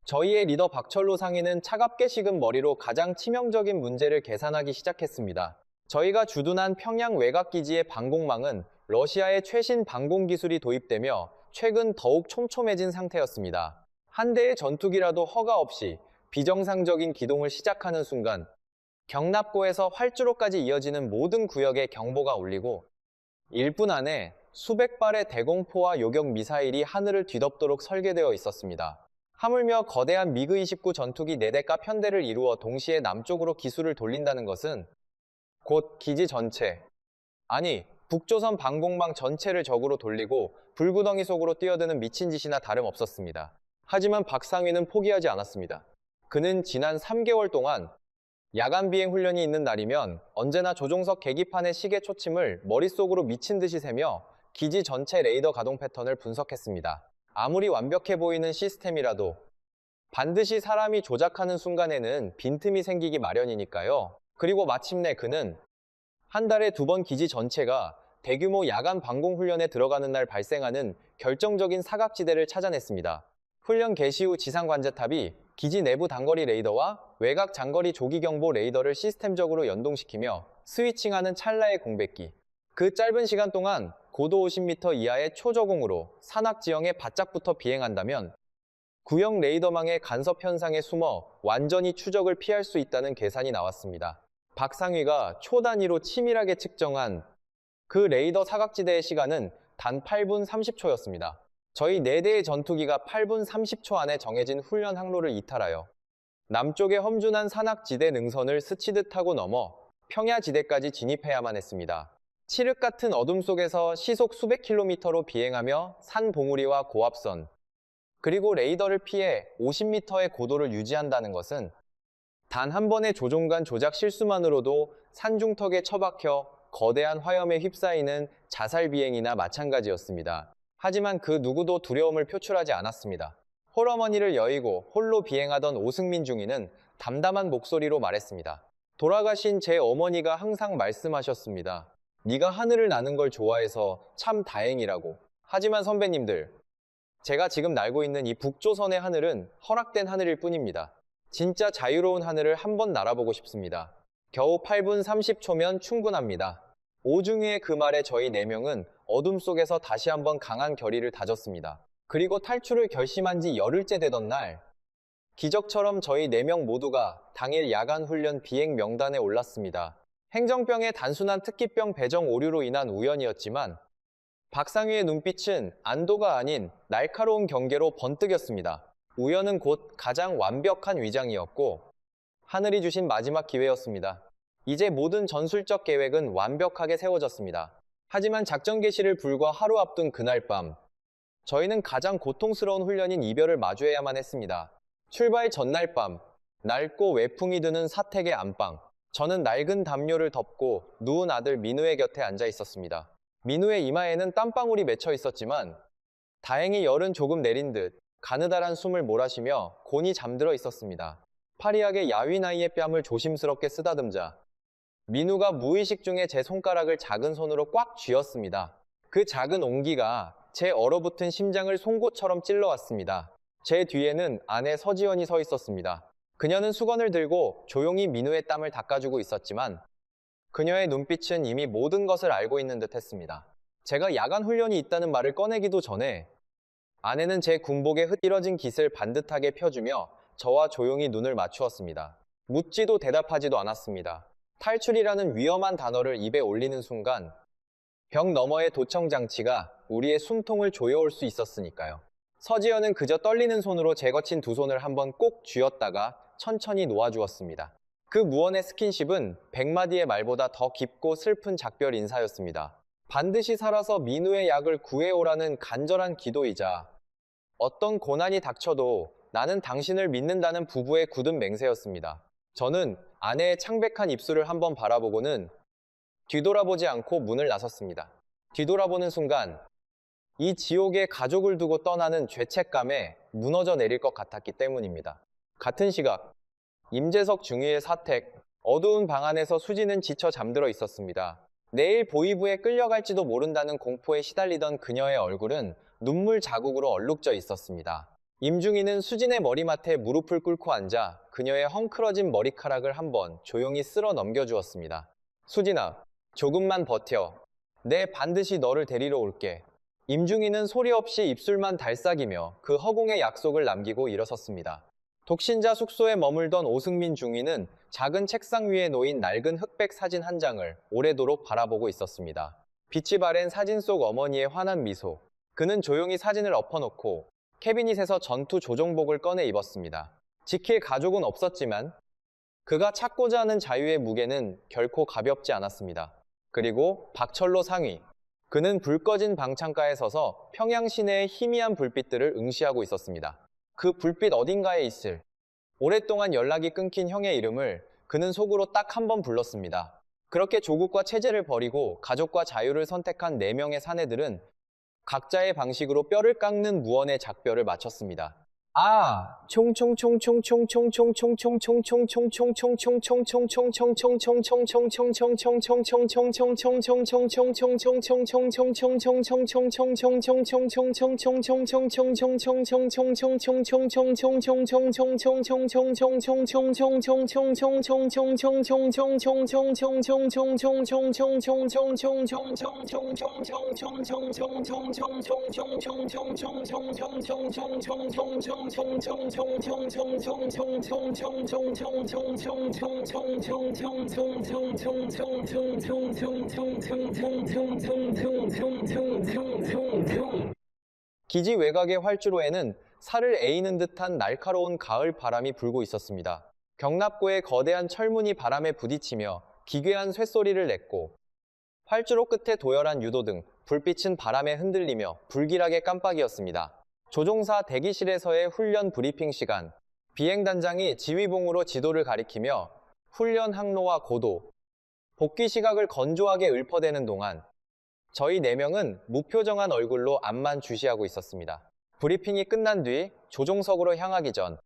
저희의 리더 박철로 상인은 차갑게 식은 머리로 가장 치명적인 문제를 계산하기 시작했습니다. 저희가 주둔한 평양 외곽기지의 방공망은 러시아의 최신 방공 기술이 도입되며 최근 더욱 촘촘해진 상태였습니다. 한 대의 전투기라도 허가 없이 비정상적인 기동을 시작하는 순간 경납고에서 활주로까지 이어지는 모든 구역에 경보가 울리고 1분 안에 수백 발의 대공포와 요격 미사일이 하늘을 뒤덮도록 설계되어 있었습니다. 하물며 거대한 미그 29 전투기 4대가 편대를 이루어 동시에 남쪽으로 기술을 돌린다는 것은 곧 기지 전체, 아니 북조선 방공망 전체를 적으로 돌리고 불구덩이 속으로 뛰어드는 미친 짓이나 다름없었습니다. 하지만 박상위는 포기하지 않았습니다. 그는 지난 3개월 동안 야간 비행 훈련이 있는 날이면 언제나 조종석 계기판의 시계 초침을 머릿속으로 미친 듯이 세며 기지 전체 레이더 가동 패턴을 분석했습니다. 아무리 완벽해 보이는 시스템이라도 반드시 사람이 조작하는 순간에는 빈틈이 생기기 마련이니까요. 그리고 마침내 그는 한 달에 2번 기지 전체가 대규모 야간 방공 훈련에 들어가는 날 발생하는 결정적인 사각지대를 찾아냈습니다. 훈련 개시 후 지상 관제탑이 기지 내부 단거리 레이더와 외곽 장거리 조기 경보 레이더를 시스템적으로 연동시키며 스위칭하는 찰나의 공백기. 그 짧은 시간 동안 고도 50m 이하의 초저공으로 산악 지형에 바짝붙어 비행한다면 구형 레이더망의 간섭 현상에 숨어 완전히 추적을 피할 수 있다는 계산이 나왔습니다. 박상위가 초 단위로 치밀하게 측정한 그 레이더 사각지대의 시간은 단 8분 30초였습니다. 저희 4대의 전투기가 8분 30초 안에 정해진 훈련 항로를 이탈하여 남쪽의 험준한 산악지대 능선을 스치듯 타고 넘어 평야지대까지 진입해야만 했습니다. 칠흑 같은 어둠 속에서 시속 수백 킬로미터로 비행하며 산 봉우리와 고압선, 그리고 레이더를 피해 50m의 고도를 유지한다는 것은 단 한 번의 조종간 조작 실수만으로도 산중턱에 처박혀 거대한 화염에 휩싸이는 자살 비행이나 마찬가지였습니다. 하지만 그 누구도 두려움을 표출하지 않았습니다. 홀어머니를 여의고 홀로 비행하던 오승민 중위는 담담한 목소리로 말했습니다. 돌아가신 제 어머니가 항상 말씀하셨습니다. 네가 하늘을 나는 걸 좋아해서 참 다행이라고. 하지만 선배님들, 제가 지금 날고 있는 이 북조선의 하늘은 허락된 하늘일 뿐입니다. 진짜 자유로운 하늘을 한번 날아보고 싶습니다. 겨우 8분 30초면 충분합니다. 오중위의 그 말에 저희 4명은 어둠 속에서 다시 한번 강한 결의를 다졌습니다. 그리고 탈출을 결심한 지 열흘째 되던 날, 기적처럼 저희 4명 모두가 당일 야간 훈련 비행 명단에 올랐습니다. 행정병의 단순한 특기병 배정 오류로 인한 우연이었지만 박상위의 눈빛은 안도가 아닌 날카로운 경계로 번뜩였습니다. 우연은 곧 가장 완벽한 위장이었고 하늘이 주신 마지막 기회였습니다. 이제 모든 전술적 계획은 완벽하게 세워졌습니다. 하지만 작전 개시를 불과 하루 앞둔 그날 밤, 저희는 가장 고통스러운 훈련인 이별을 마주해야만 했습니다. 출발 전날 밤, 낡고 외풍이 드는 사택의 안방. 저는 낡은 담요를 덮고 누운 아들 민우의 곁에 앉아 있었습니다. 민우의 이마에는 땀방울이 맺혀 있었지만 다행히 열은 조금 내린 듯 가느다란 숨을 몰아쉬며 곤히 잠들어 있었습니다. 파리하게 야윈아이의 뺨을 조심스럽게 쓰다듬자 민우가 무의식 중에 제 손가락을 작은 손으로 꽉 쥐었습니다. 그 작은 온기가 제 얼어붙은 심장을 송곳처럼 찔러왔습니다. 제 뒤에는 아내 서지연이 서 있었습니다. 그녀는 수건을 들고 조용히 민우의 땀을 닦아주고 있었지만 그녀의 눈빛은 이미 모든 것을 알고 있는 듯 했습니다. 제가 야간 훈련이 있다는 말을 꺼내기도 전에 아내는 제 군복의 흐트러진 깃을 반듯하게 펴주며 저와 조용히 눈을 맞추었습니다. 묻지도 대답하지도 않았습니다. 탈출이라는 위험한 단어를 입에 올리는 순간 벽 너머의 도청 장치가 우리의 숨통을 조여올 수 있었으니까요. 서지연은 그저 떨리는 손으로 제 거친 두 손을 한번 꼭 쥐었다가 천천히 놓아주었습니다. 그 무언의 스킨십은 100마디의 말보다 더 깊고 슬픈 작별 인사였습니다. 반드시 살아서 민우의 약을 구해오라는 간절한 기도이자 어떤 고난이 닥쳐도 나는 당신을 믿는다는 부부의 굳은 맹세였습니다. 저는 아내의 창백한 입술을 한번 바라보고는 뒤돌아보지 않고 문을 나섰습니다. 뒤돌아보는 순간 이 지옥에 가족을 두고 떠나는 죄책감에 무너져 내릴 것 같았기 때문입니다. 같은 시각 임재석 중위의 사택, 어두운 방 안에서 수지는 지쳐 잠들어 있었습니다. 내일 보위부에 끌려갈지도 모른다는 공포에 시달리던 그녀의 얼굴은 눈물 자국으로 얼룩져 있었습니다. 임중희는 수진의 머리맡에 무릎을 꿇고 앉아 그녀의 헝클어진 머리카락을 한번 조용히 쓸어 넘겨주었습니다. 수진아, 조금만 버텨. 내 반드시 너를 데리러 올게. 임중희는 소리 없이 입술만 달싹이며 그 허공의 약속을 남기고 일어섰습니다. 독신자 숙소에 머물던 오승민 중위는 작은 책상 위에 놓인 낡은 흑백 사진 한 장을 오래도록 바라보고 있었습니다. 빛이 바랜 사진 속 어머니의 환한 미소. 그는 조용히 사진을 엎어놓고 캐비닛에서 전투 조종복을 꺼내 입었습니다. 지킬 가족은 없었지만 그가 찾고자 하는 자유의 무게는 결코 가볍지 않았습니다. 그리고 박철로 상위. 그는 불 꺼진 방 창가에 서서 평양 시내의 희미한 불빛들을 응시하고 있었습니다. 그 불빛 어딘가에 있을 오랫동안 연락이 끊긴 형의 이름을 그는 속으로 딱 한 번 불렀습니다. 그렇게 조국과 체제를 버리고 가족과 자유를 선택한 4명의 사내들은 각자의 방식으로 뼈를 깎는 무언의 작별을 마쳤습니다. 기지 외곽의 활주로에는 살을 에이는 듯한 날카로운 가을 바람이 불고 있었습니다. 경납고의 거대한 철문이 바람에 부딪히며 기괴한 쇳소리를 냈고 활주로 끝에 도열한 유도등, 불빛은 바람에 흔들리며 불길하게 깜빡이었습니다. 조종사 대기실에서의 훈련 브리핑 시간, 비행단장이 지휘봉으로 지도를 가리키며 훈련 항로와 고도, 복귀 시각을 건조하게 읊어대는 동안 저희 4명은 무표정한 얼굴로 앞만 주시하고 있었습니다. 브리핑이 끝난 뒤 조종석으로 향하기 전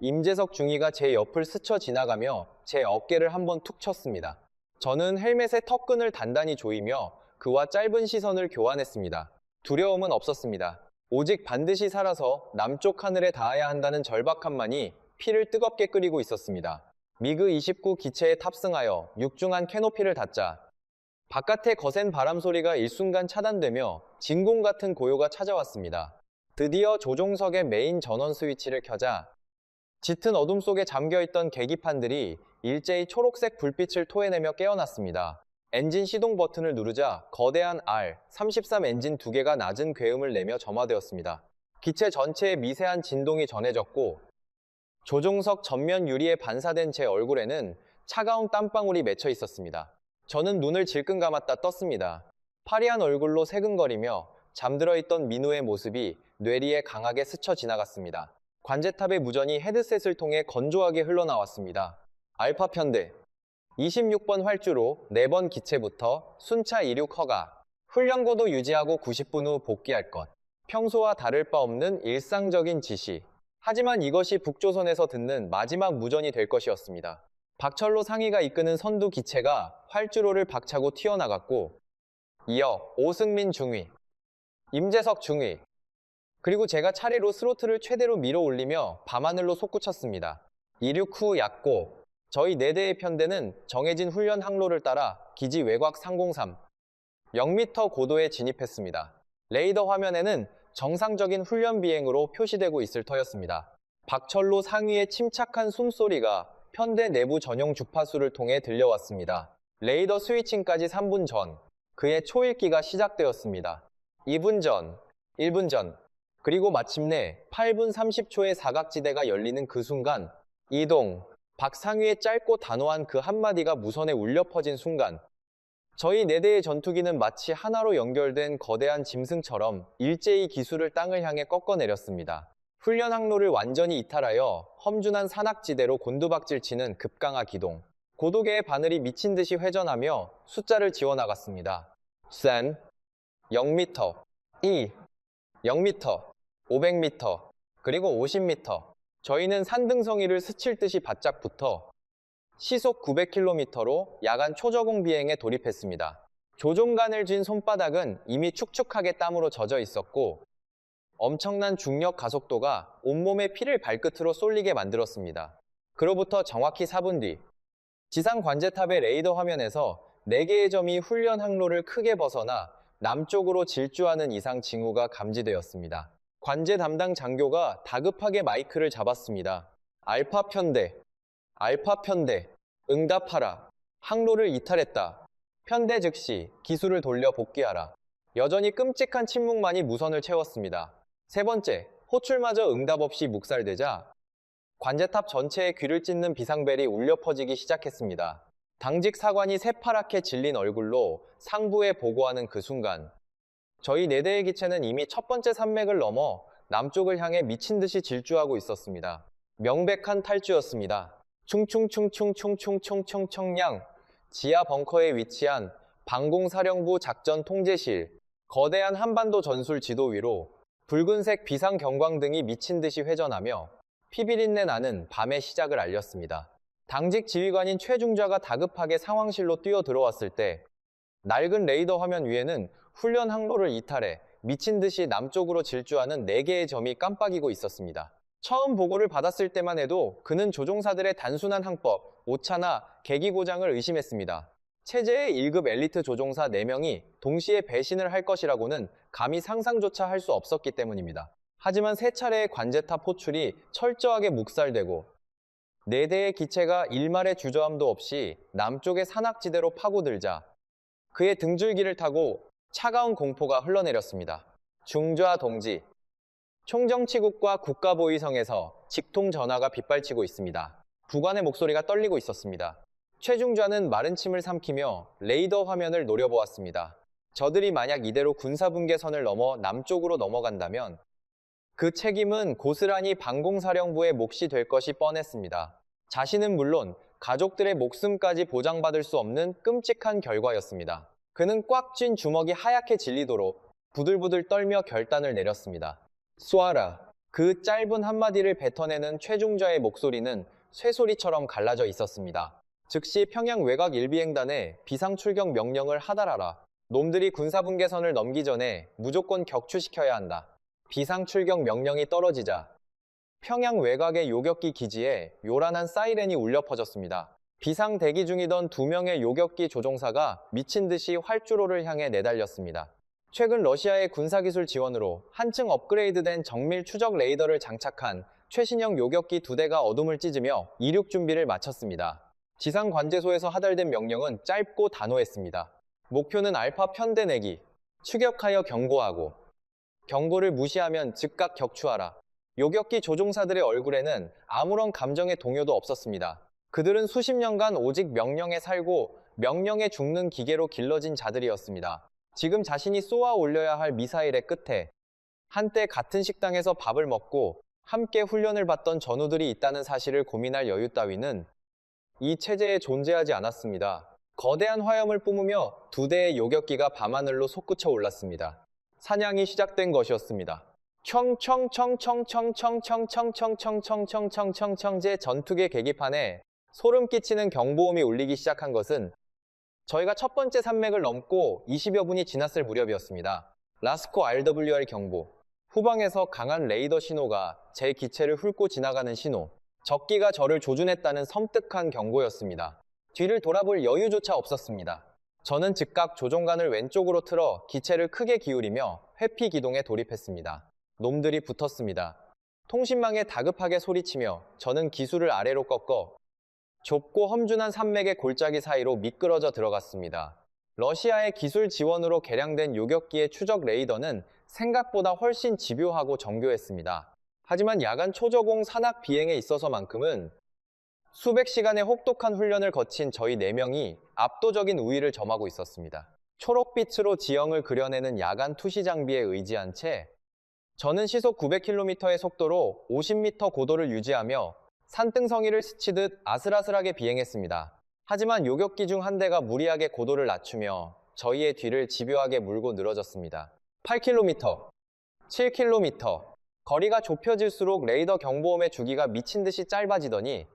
임재석 중위가 제 옆을 스쳐 지나가며 제 어깨를 한번 툭 쳤습니다. 저는 헬멧의 턱끈을 단단히 조이며 그와 짧은 시선을 교환했습니다. 두려움은 없었습니다. 오직 반드시 살아서 남쪽 하늘에 닿아야 한다는 절박함만이 피를 뜨겁게 끓이고 있었습니다. 미그 29 기체에 탑승하여 육중한 캐노피를 닫자 바깥의 거센 바람 소리가 일순간 차단되며 진공 같은 고요가 찾아왔습니다. 드디어 조종석의 메인 전원 스위치를 켜자 짙은 어둠 속에 잠겨있던 계기판들이 일제히 초록색 불빛을 토해내며 깨어났습니다. 엔진 시동 버튼을 누르자 거대한 R-33 엔진 2개가 낮은 괴음을 내며 점화되었습니다. 기체 전체에 미세한 진동이 전해졌고 조종석 전면 유리에 반사된 제 얼굴에는 차가운 땀방울이 맺혀 있었습니다. 저는 눈을 질끈 감았다 떴습니다. 파리한 얼굴로 새근거리며 잠들어 있던 민우의 모습이 뇌리에 강하게 스쳐 지나갔습니다. 관제탑의 무전이 헤드셋을 통해 건조하게 흘러나왔습니다. 알파 편대 26번 활주로 4번 기체부터 순차 이륙 허가, 훈련고도 유지하고 90분 후 복귀할 것. 평소와 다를 바 없는 일상적인 지시. 하지만 이것이 북조선에서 듣는 마지막 무전이 될 것이었습니다. 박철로 상위가 이끄는 선두 기체가 활주로를 박차고 튀어나갔고 이어 오승민 중위, 임재석 중위, 그리고 제가 차례로 스로틀을 최대로 밀어 올리며 밤하늘로 솟구쳤습니다. 이륙 후 약고 저희 4대의 편대는 정해진 훈련 항로를 따라 기지 외곽 303, 0m 고도에 진입했습니다. 레이더 화면에는 정상적인 훈련 비행으로 표시되고 있을 터였습니다. 박철로 상위의 침착한 숨소리가 편대 내부 전용 주파수를 통해 들려왔습니다. 레이더 스위칭까지 3분 전, 그의 초읽기가 시작되었습니다. 2분 전, 1분 전, 그리고 마침내 8분 30초의 사각지대가 열리는 그 순간 이동, 박상위의 짧고 단호한 그 한마디가 무선에 울려 퍼진 순간 저희 4대의 전투기는 마치 하나로 연결된 거대한 짐승처럼 일제히 기술을 땅을 향해 꺾어내렸습니다. 훈련 항로를 완전히 이탈하여 험준한 산악지대로 곤두박질치는 급강하 기동. 고도계의 바늘이 미친 듯이 회전하며 숫자를 지워나갔습니다. 센 0m, 2, 0m, 500m, 그리고 50m. 저희는 산등성이를 스칠 듯이 바짝 붙어 시속 900km로 야간 초저공 비행에 돌입했습니다. 조종간을 쥔 손바닥은 이미 축축하게 땀으로 젖어 있었고 엄청난 중력 가속도가 온몸의 피를 발끝으로 쏠리게 만들었습니다. 그로부터 정확히 4분 뒤 지상 관제탑의 레이더 화면에서 4개의 점이 훈련 항로를 크게 벗어나 남쪽으로 질주하는 이상 징후가 감지되었습니다. 관제 담당 장교가 다급하게 마이크를 잡았습니다. 알파 편대, 응답하라. 항로를 이탈했다. 편대 즉시 기술을 돌려 복귀하라. 여전히 끔찍한 침묵만이 무선을 채웠습니다. 3번째, 호출마저 응답 없이 묵살되자 관제탑 전체에 귀를 찢는 비상벨이 울려 퍼지기 시작했습니다. 당직 사관이 새파랗게 질린 얼굴로 상부에 보고하는 그 순간 저희 4대의 기체는 이미 첫 번째 산맥을 넘어 남쪽을 향해 미친 듯이 질주하고 있었습니다. 명백한 탈주였습니다. 충충충충충충충충청량 지하 벙커에 위치한 방공사령부 작전 통제실, 거대한 한반도 전술 지도 위로 붉은색 비상 경광등이 미친 듯이 회전하며 피비린내 나는 밤의 시작을 알렸습니다. 당직 지휘관인 최중좌가 다급하게 상황실로 뛰어 들어왔을 때 낡은 레이더 화면 위에는 훈련 항로를 이탈해 미친 듯이 남쪽으로 질주하는 4개의 점이 깜빡이고 있었습니다. 처음 보고를 받았을 때만 해도 그는 조종사들의 단순한 항법, 오차나 계기 고장을 의심했습니다. 체제의 1급 엘리트 조종사 4명이 동시에 배신을 할 것이라고는 감히 상상조차 할 수 없었기 때문입니다. 하지만 3차례의 관제탑 호출이 철저하게 묵살되고 4대의 기체가 일말의 주저함도 없이 남쪽의 산악지대로 파고들자 그의 등줄기를 타고 차가운 공포가 흘러내렸습니다. 중좌 동지, 총정치국과 국가보위성에서 직통 전화가 빗발치고 있습니다. 부관의 목소리가 떨리고 있었습니다. 최중좌는 마른 침을 삼키며 레이더 화면을 노려보았습니다. 저들이 만약 이대로 군사분계선을 넘어 남쪽으로 넘어간다면 그 책임은 고스란히 방공사령부의 몫이 될 것이 뻔했습니다. 자신은 물론 가족들의 목숨까지 보장받을 수 없는 끔찍한 결과였습니다. 그는 꽉 쥔 주먹이 하얗게 질리도록 부들부들 떨며 결단을 내렸습니다. 쏘아라. 그 짧은 한마디를 뱉어내는 최중좌의 목소리는 쇠소리처럼 갈라져 있었습니다. 즉시 평양 외곽 일비행단에 비상출격 명령을 하달하라. 놈들이 군사분계선을 넘기 전에 무조건 격추시켜야 한다. 비상출격 명령이 떨어지자 평양 외곽의 요격기 기지에 요란한 사이렌이 울려 퍼졌습니다. 비상 대기 중이던 2명의 요격기 조종사가 미친 듯이 활주로를 향해 내달렸습니다. 최근 러시아의 군사기술 지원으로 한층 업그레이드된 정밀 추적 레이더를 장착한 최신형 요격기 2대가 어둠을 찢으며 이륙 준비를 마쳤습니다. 지상 관제소에서 하달된 명령은 짧고 단호했습니다. 목표는 알파 편대내기, 추격하여 경고하고, 경고를 무시하면 즉각 격추하라. 요격기 조종사들의 얼굴에는 아무런 감정의 동요도 없었습니다. 그들은 수십 년간 오직 명령에 살고 명령에 죽는 기계로 길러진 자들이었습니다. 지금 자신이 쏘아 올려야 할 미사일의 끝에 한때 같은 식당에서 밥을 먹고 함께 훈련을 받던 전우들이 있다는 사실을 고민할 여유 따위는 이 체제에 존재하지 않았습니다. 거대한 화염을 뿜으며 2대의 요격기가 밤하늘로 솟구쳐 올랐습니다. 사냥이 시작된 것이었습니다. 청청청청청청청청청청청청청청청청청제 전투기 계기판에 소름 끼치는 경보음이 울리기 시작한 것은 저희가 첫 번째 산맥을 넘고 20여 분이 지났을 무렵이었습니다. 라스코 RWR 경보. 후방에서 강한 레이더 신호가 제 기체를 훑고 지나가는 신호. 적기가 저를 조준했다는 섬뜩한 경고였습니다. 뒤를 돌아볼 여유조차 없었습니다. 저는 즉각 조종관을 왼쪽으로 틀어 기체를 크게 기울이며 회피 기동에 돌입했습니다. 놈들이 붙었습니다. 통신망에 다급하게 소리치며 저는 기술을 아래로 꺾어 좁고 험준한 산맥의 골짜기 사이로 미끄러져 들어갔습니다. 러시아의 기술 지원으로 개량된 요격기의 추적 레이더는 생각보다 훨씬 집요하고 정교했습니다. 하지만 야간 초저공 산악 비행에 있어서만큼은 수백 시간의 혹독한 훈련을 거친 저희 4명이 압도적인 우위를 점하고 있었습니다. 초록빛으로 지형을 그려내는 야간 투시 장비에 의지한 채 저는 시속 900km의 속도로 50m 고도를 유지하며 산등성이를 스치듯 아슬아슬하게 비행했습니다. 하지만 요격기 중 한 대가 무리하게 고도를 낮추며 저희의 뒤를 집요하게 물고 늘어졌습니다. 8km, 7km, 거리가 좁혀질수록 레이더 경보음의 주기가 미친 듯이 짧아지더니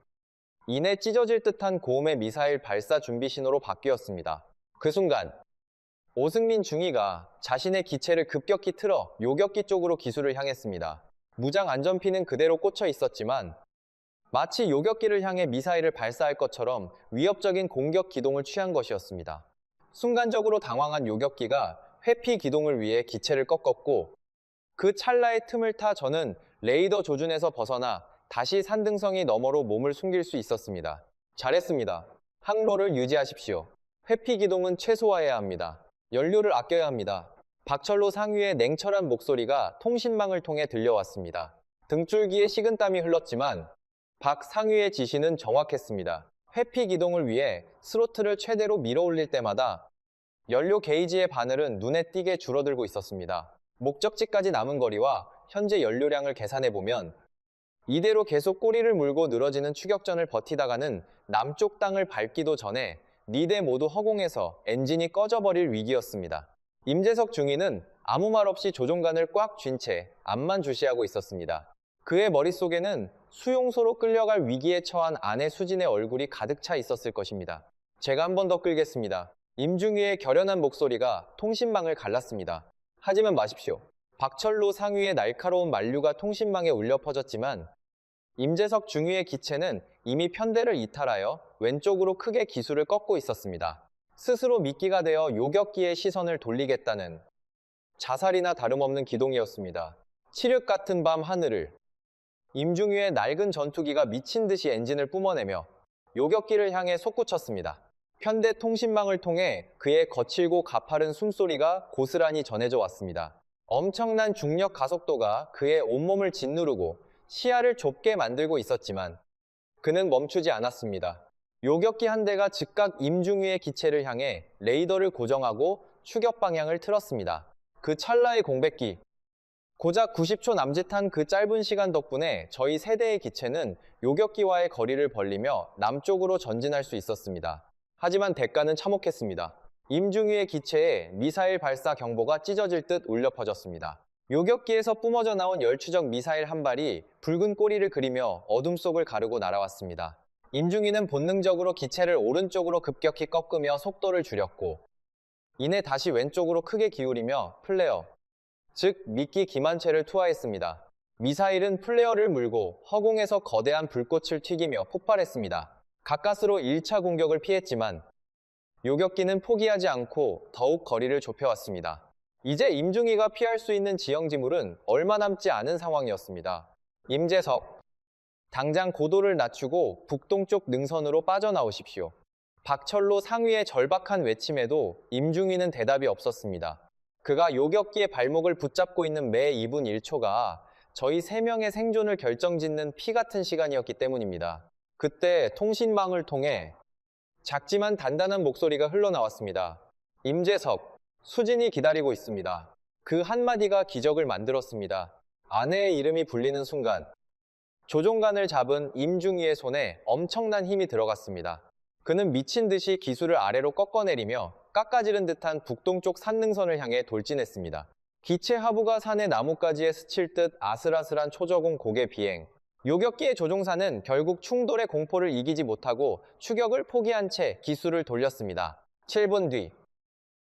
이내 찢어질 듯한 고음의 미사일 발사 준비 신호로 바뀌었습니다. 그 순간 오승민 중위가 자신의 기체를 급격히 틀어 요격기 쪽으로 기술을 향했습니다. 무장 안전피는 그대로 꽂혀 있었지만 마치 요격기를 향해 미사일을 발사할 것처럼 위협적인 공격 기동을 취한 것이었습니다. 순간적으로 당황한 요격기가 회피 기동을 위해 기체를 꺾었고 그 찰나의 틈을 타 저는 레이더 조준에서 벗어나 다시 산등성이 너머로 몸을 숨길 수 있었습니다. 잘했습니다. 항로를 유지하십시오. 회피 기동은 최소화해야 합니다. 연료를 아껴야 합니다. 박철로 상위의 냉철한 목소리가 통신망을 통해 들려왔습니다. 등줄기에 식은땀이 흘렀지만 박 상위의 지시는 정확했습니다. 회피 기동을 위해 스로틀을 최대로 밀어올릴 때마다 연료 게이지의 바늘은 눈에 띄게 줄어들고 있었습니다. 목적지까지 남은 거리와 현재 연료량을 계산해보면 이대로 계속 꼬리를 물고 늘어지는 추격전을 버티다가는 남쪽 땅을 밟기도 전에 4대 모두 허공에서 엔진이 꺼져버릴 위기였습니다. 임재석 중위는 아무 말 없이 조종관을 꽉 쥔 채 앞만 주시하고 있었습니다. 그의 머릿속에는 수용소로 끌려갈 위기에 처한 아내 수진의 얼굴이 가득 차 있었을 것입니다. 제가 한 번 더 끌겠습니다. 임중위의 결연한 목소리가 통신망을 갈랐습니다. 하지만 마십시오. 박철로 상위의 날카로운 만류가 통신망에 울려 퍼졌지만 임재석 중위의 기체는 이미 편대를 이탈하여 왼쪽으로 크게 기수를 꺾고 있었습니다. 스스로 미끼가 되어 요격기의 시선을 돌리겠다는 자살이나 다름없는 기동이었습니다. 칠흑 같은 밤 하늘을 임중위의 낡은 전투기가 미친 듯이 엔진을 뿜어내며 요격기를 향해 솟구쳤습니다. 편대 통신망을 통해 그의 거칠고 가파른 숨소리가 고스란히 전해져 왔습니다. 엄청난 중력 가속도가 그의 온몸을 짓누르고 시야를 좁게 만들고 있었지만 그는 멈추지 않았습니다. 요격기 한 대가 즉각 임중위의 기체를 향해 레이더를 고정하고 추격 방향을 틀었습니다. 그 찰나의 공백기, 고작 90초 남짓한 그 짧은 시간 덕분에 저희 세대의 기체는 요격기와의 거리를 벌리며 남쪽으로 전진할 수 있었습니다. 하지만 대가는 참혹했습니다. 임중위의 기체에 미사일 발사 경보가 찢어질 듯 울려 퍼졌습니다. 요격기에서 뿜어져 나온 열추적 미사일 한 발이 붉은 꼬리를 그리며 어둠 속을 가르고 날아왔습니다. 임중위는 본능적으로 기체를 오른쪽으로 급격히 꺾으며 속도를 줄였고 이내 다시 왼쪽으로 크게 기울이며 플레어, 즉 미끼 기만체를 투하했습니다. 미사일은 플레어를 물고 허공에서 거대한 불꽃을 튀기며 폭발했습니다. 가까스로 1차 공격을 피했지만 요격기는 포기하지 않고 더욱 거리를 좁혀왔습니다. 이제 임중위가 피할 수 있는 지형지물은 얼마 남지 않은 상황이었습니다. 임재석, 당장 고도를 낮추고 북동쪽 능선으로 빠져나오십시오. 박철로 상위의 절박한 외침에도 임중위는 대답이 없었습니다. 그가 요격기의 발목을 붙잡고 있는 매 2분 1초가 저희 3명의 생존을 결정짓는 피 같은 시간이었기 때문입니다. 그때 통신망을 통해 작지만 단단한 목소리가 흘러나왔습니다. 임재석, 수진이 기다리고 있습니다. 그 한마디가 기적을 만들었습니다. 아내의 이름이 불리는 순간 조종관을 잡은 임중위의 손에 엄청난 힘이 들어갔습니다. 그는 미친 듯이 기수를 아래로 꺾어내리며 깎아지른 듯한 북동쪽 산능선을 향해 돌진했습니다. 기체 하부가 산의 나뭇가지에 스칠 듯 아슬아슬한 초저공 고개 비행. 요격기의 조종사는 결국 충돌의 공포를 이기지 못하고 추격을 포기한 채 기수를 돌렸습니다. 7분 뒤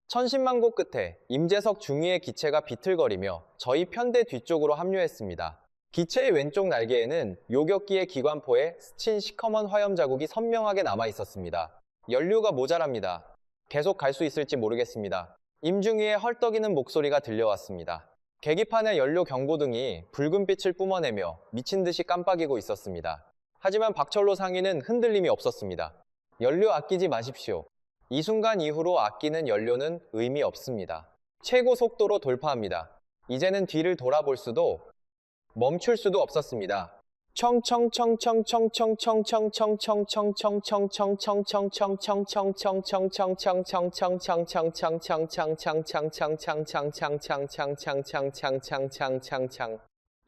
천신만고 끝에 임재석 중위의 기체가 비틀거리며 저희 편대 뒤쪽으로 합류했습니다. 기체의 왼쪽 날개에는 요격기의 기관포에 스친 시커먼 화염 자국이 선명하게 남아 있었습니다. 연료가 모자랍니다. 계속 갈 수 있을지 모르겠습니다. 임중위의 헐떡이는 목소리가 들려왔습니다. 계기판의 연료 경고등이 붉은 빛을 뿜어내며 미친 듯이 깜빡이고 있었습니다. 하지만 박철로 상위는 흔들림이 없었습니다. 연료 아끼지 마십시오. 이 순간 이후로 아끼는 연료는 의미 없습니다. 최고 속도로 돌파합니다. 이제는 뒤를 돌아볼 수도 멈출 수도 없었습니다.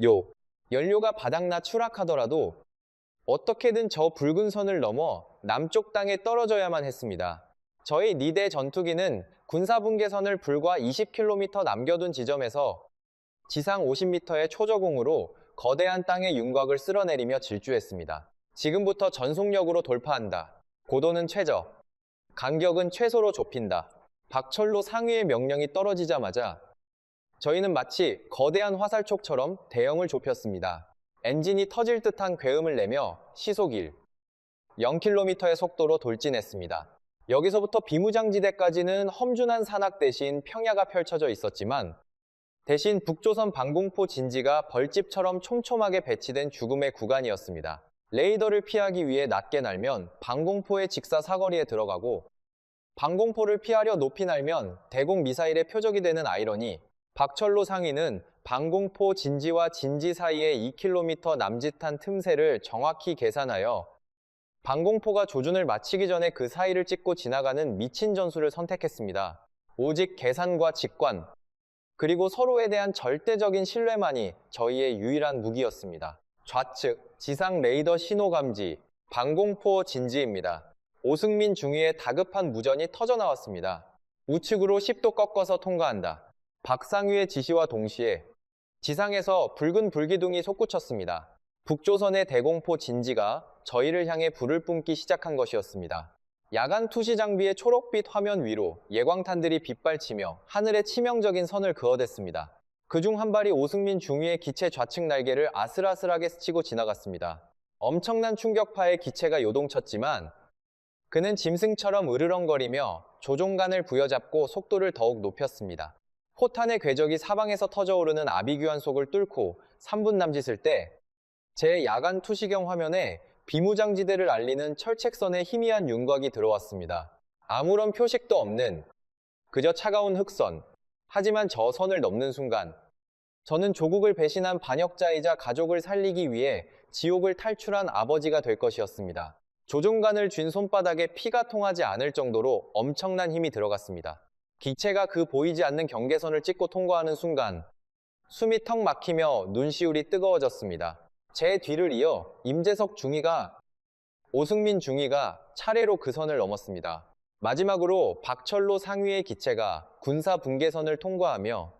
요 연료가 바닥나 추락하더라도 어떻게든 저 붉은 선을 넘어 남쪽 땅에 떨어져야만 했습니다. 저희 2대 전투기는 군사분계선을 불과 20km 남겨둔 지점에서 지상 50m의 초저공으로 거대한 땅의 윤곽을 쓸어내리며 질주했습니다. 지금부터 전속력으로 돌파한다. 고도는 최저, 간격은 최소로 좁힌다. 박철로 상위의 명령이 떨어지자마자 저희는 마치 거대한 화살촉처럼 대형을 좁혔습니다. 엔진이 터질 듯한 괴음을 내며 시속 0km의 속도로 돌진했습니다. 여기서부터 비무장지대까지는 험준한 산악 대신 평야가 펼쳐져 있었지만 대신 북조선 방공포 진지가 벌집처럼 촘촘하게 배치된 죽음의 구간이었습니다. 레이더를 피하기 위해 낮게 날면 방공포의 직사 사거리에 들어가고 방공포를 피하려 높이 날면 대공 미사일의 표적이 되는 아이러니 박철로 상위는 방공포 진지와 진지 사이의 2km 남짓한 틈새를 정확히 계산하여 방공포가 조준을 마치기 전에 그 사이를 찍고 지나가는 미친 전술을 선택했습니다. 오직 계산과 직관, 그리고 서로에 대한 절대적인 신뢰만이 저희의 유일한 무기였습니다. 좌측 지상 레이더 신호 감지, 방공포 진지입니다. 오승민 중위의 다급한 무전이 터져 나왔습니다. 우측으로 10도 꺾어서 통과한다. 박상휘의 지시와 동시에 지상에서 붉은 불기둥이 솟구쳤습니다. 북조선의 대공포 진지가 저희를 향해 불을 뿜기 시작한 것이었습니다. 야간 투시 장비의 초록빛 화면 위로 예광탄들이 빗발치며 하늘에 치명적인 선을 그어댔습니다. 그중 한 발이 오승민 중위의 기체 좌측 날개를 아슬아슬하게 스치고 지나갔습니다. 엄청난 충격파에 기체가 요동쳤지만 그는 짐승처럼 으르렁거리며 조종간을 부여잡고 속도를 더욱 높였습니다. 포탄의 궤적이 사방에서 터져오르는 아비규환 속을 뚫고 3분 남짓을 때 제 야간 투시경 화면에 비무장지대를 알리는 철책선의 희미한 윤곽이 들어왔습니다. 아무런 표식도 없는 그저 차가운 흑선. 하지만 저 선을 넘는 순간 저는 조국을 배신한 반역자이자 가족을 살리기 위해 지옥을 탈출한 아버지가 될 것이었습니다. 조종관을 쥔 손바닥에 피가 통하지 않을 정도로 엄청난 힘이 들어갔습니다. 기체가 그 보이지 않는 경계선을 찍고 통과하는 순간 숨이 턱 막히며 눈시울이 뜨거워졌습니다. 제 뒤를 이어 임재석 중위가 오승민 중위가 차례로 그 선을 넘었습니다. 마지막으로 박철로 상위의 기체가 군사 분계선을 통과하며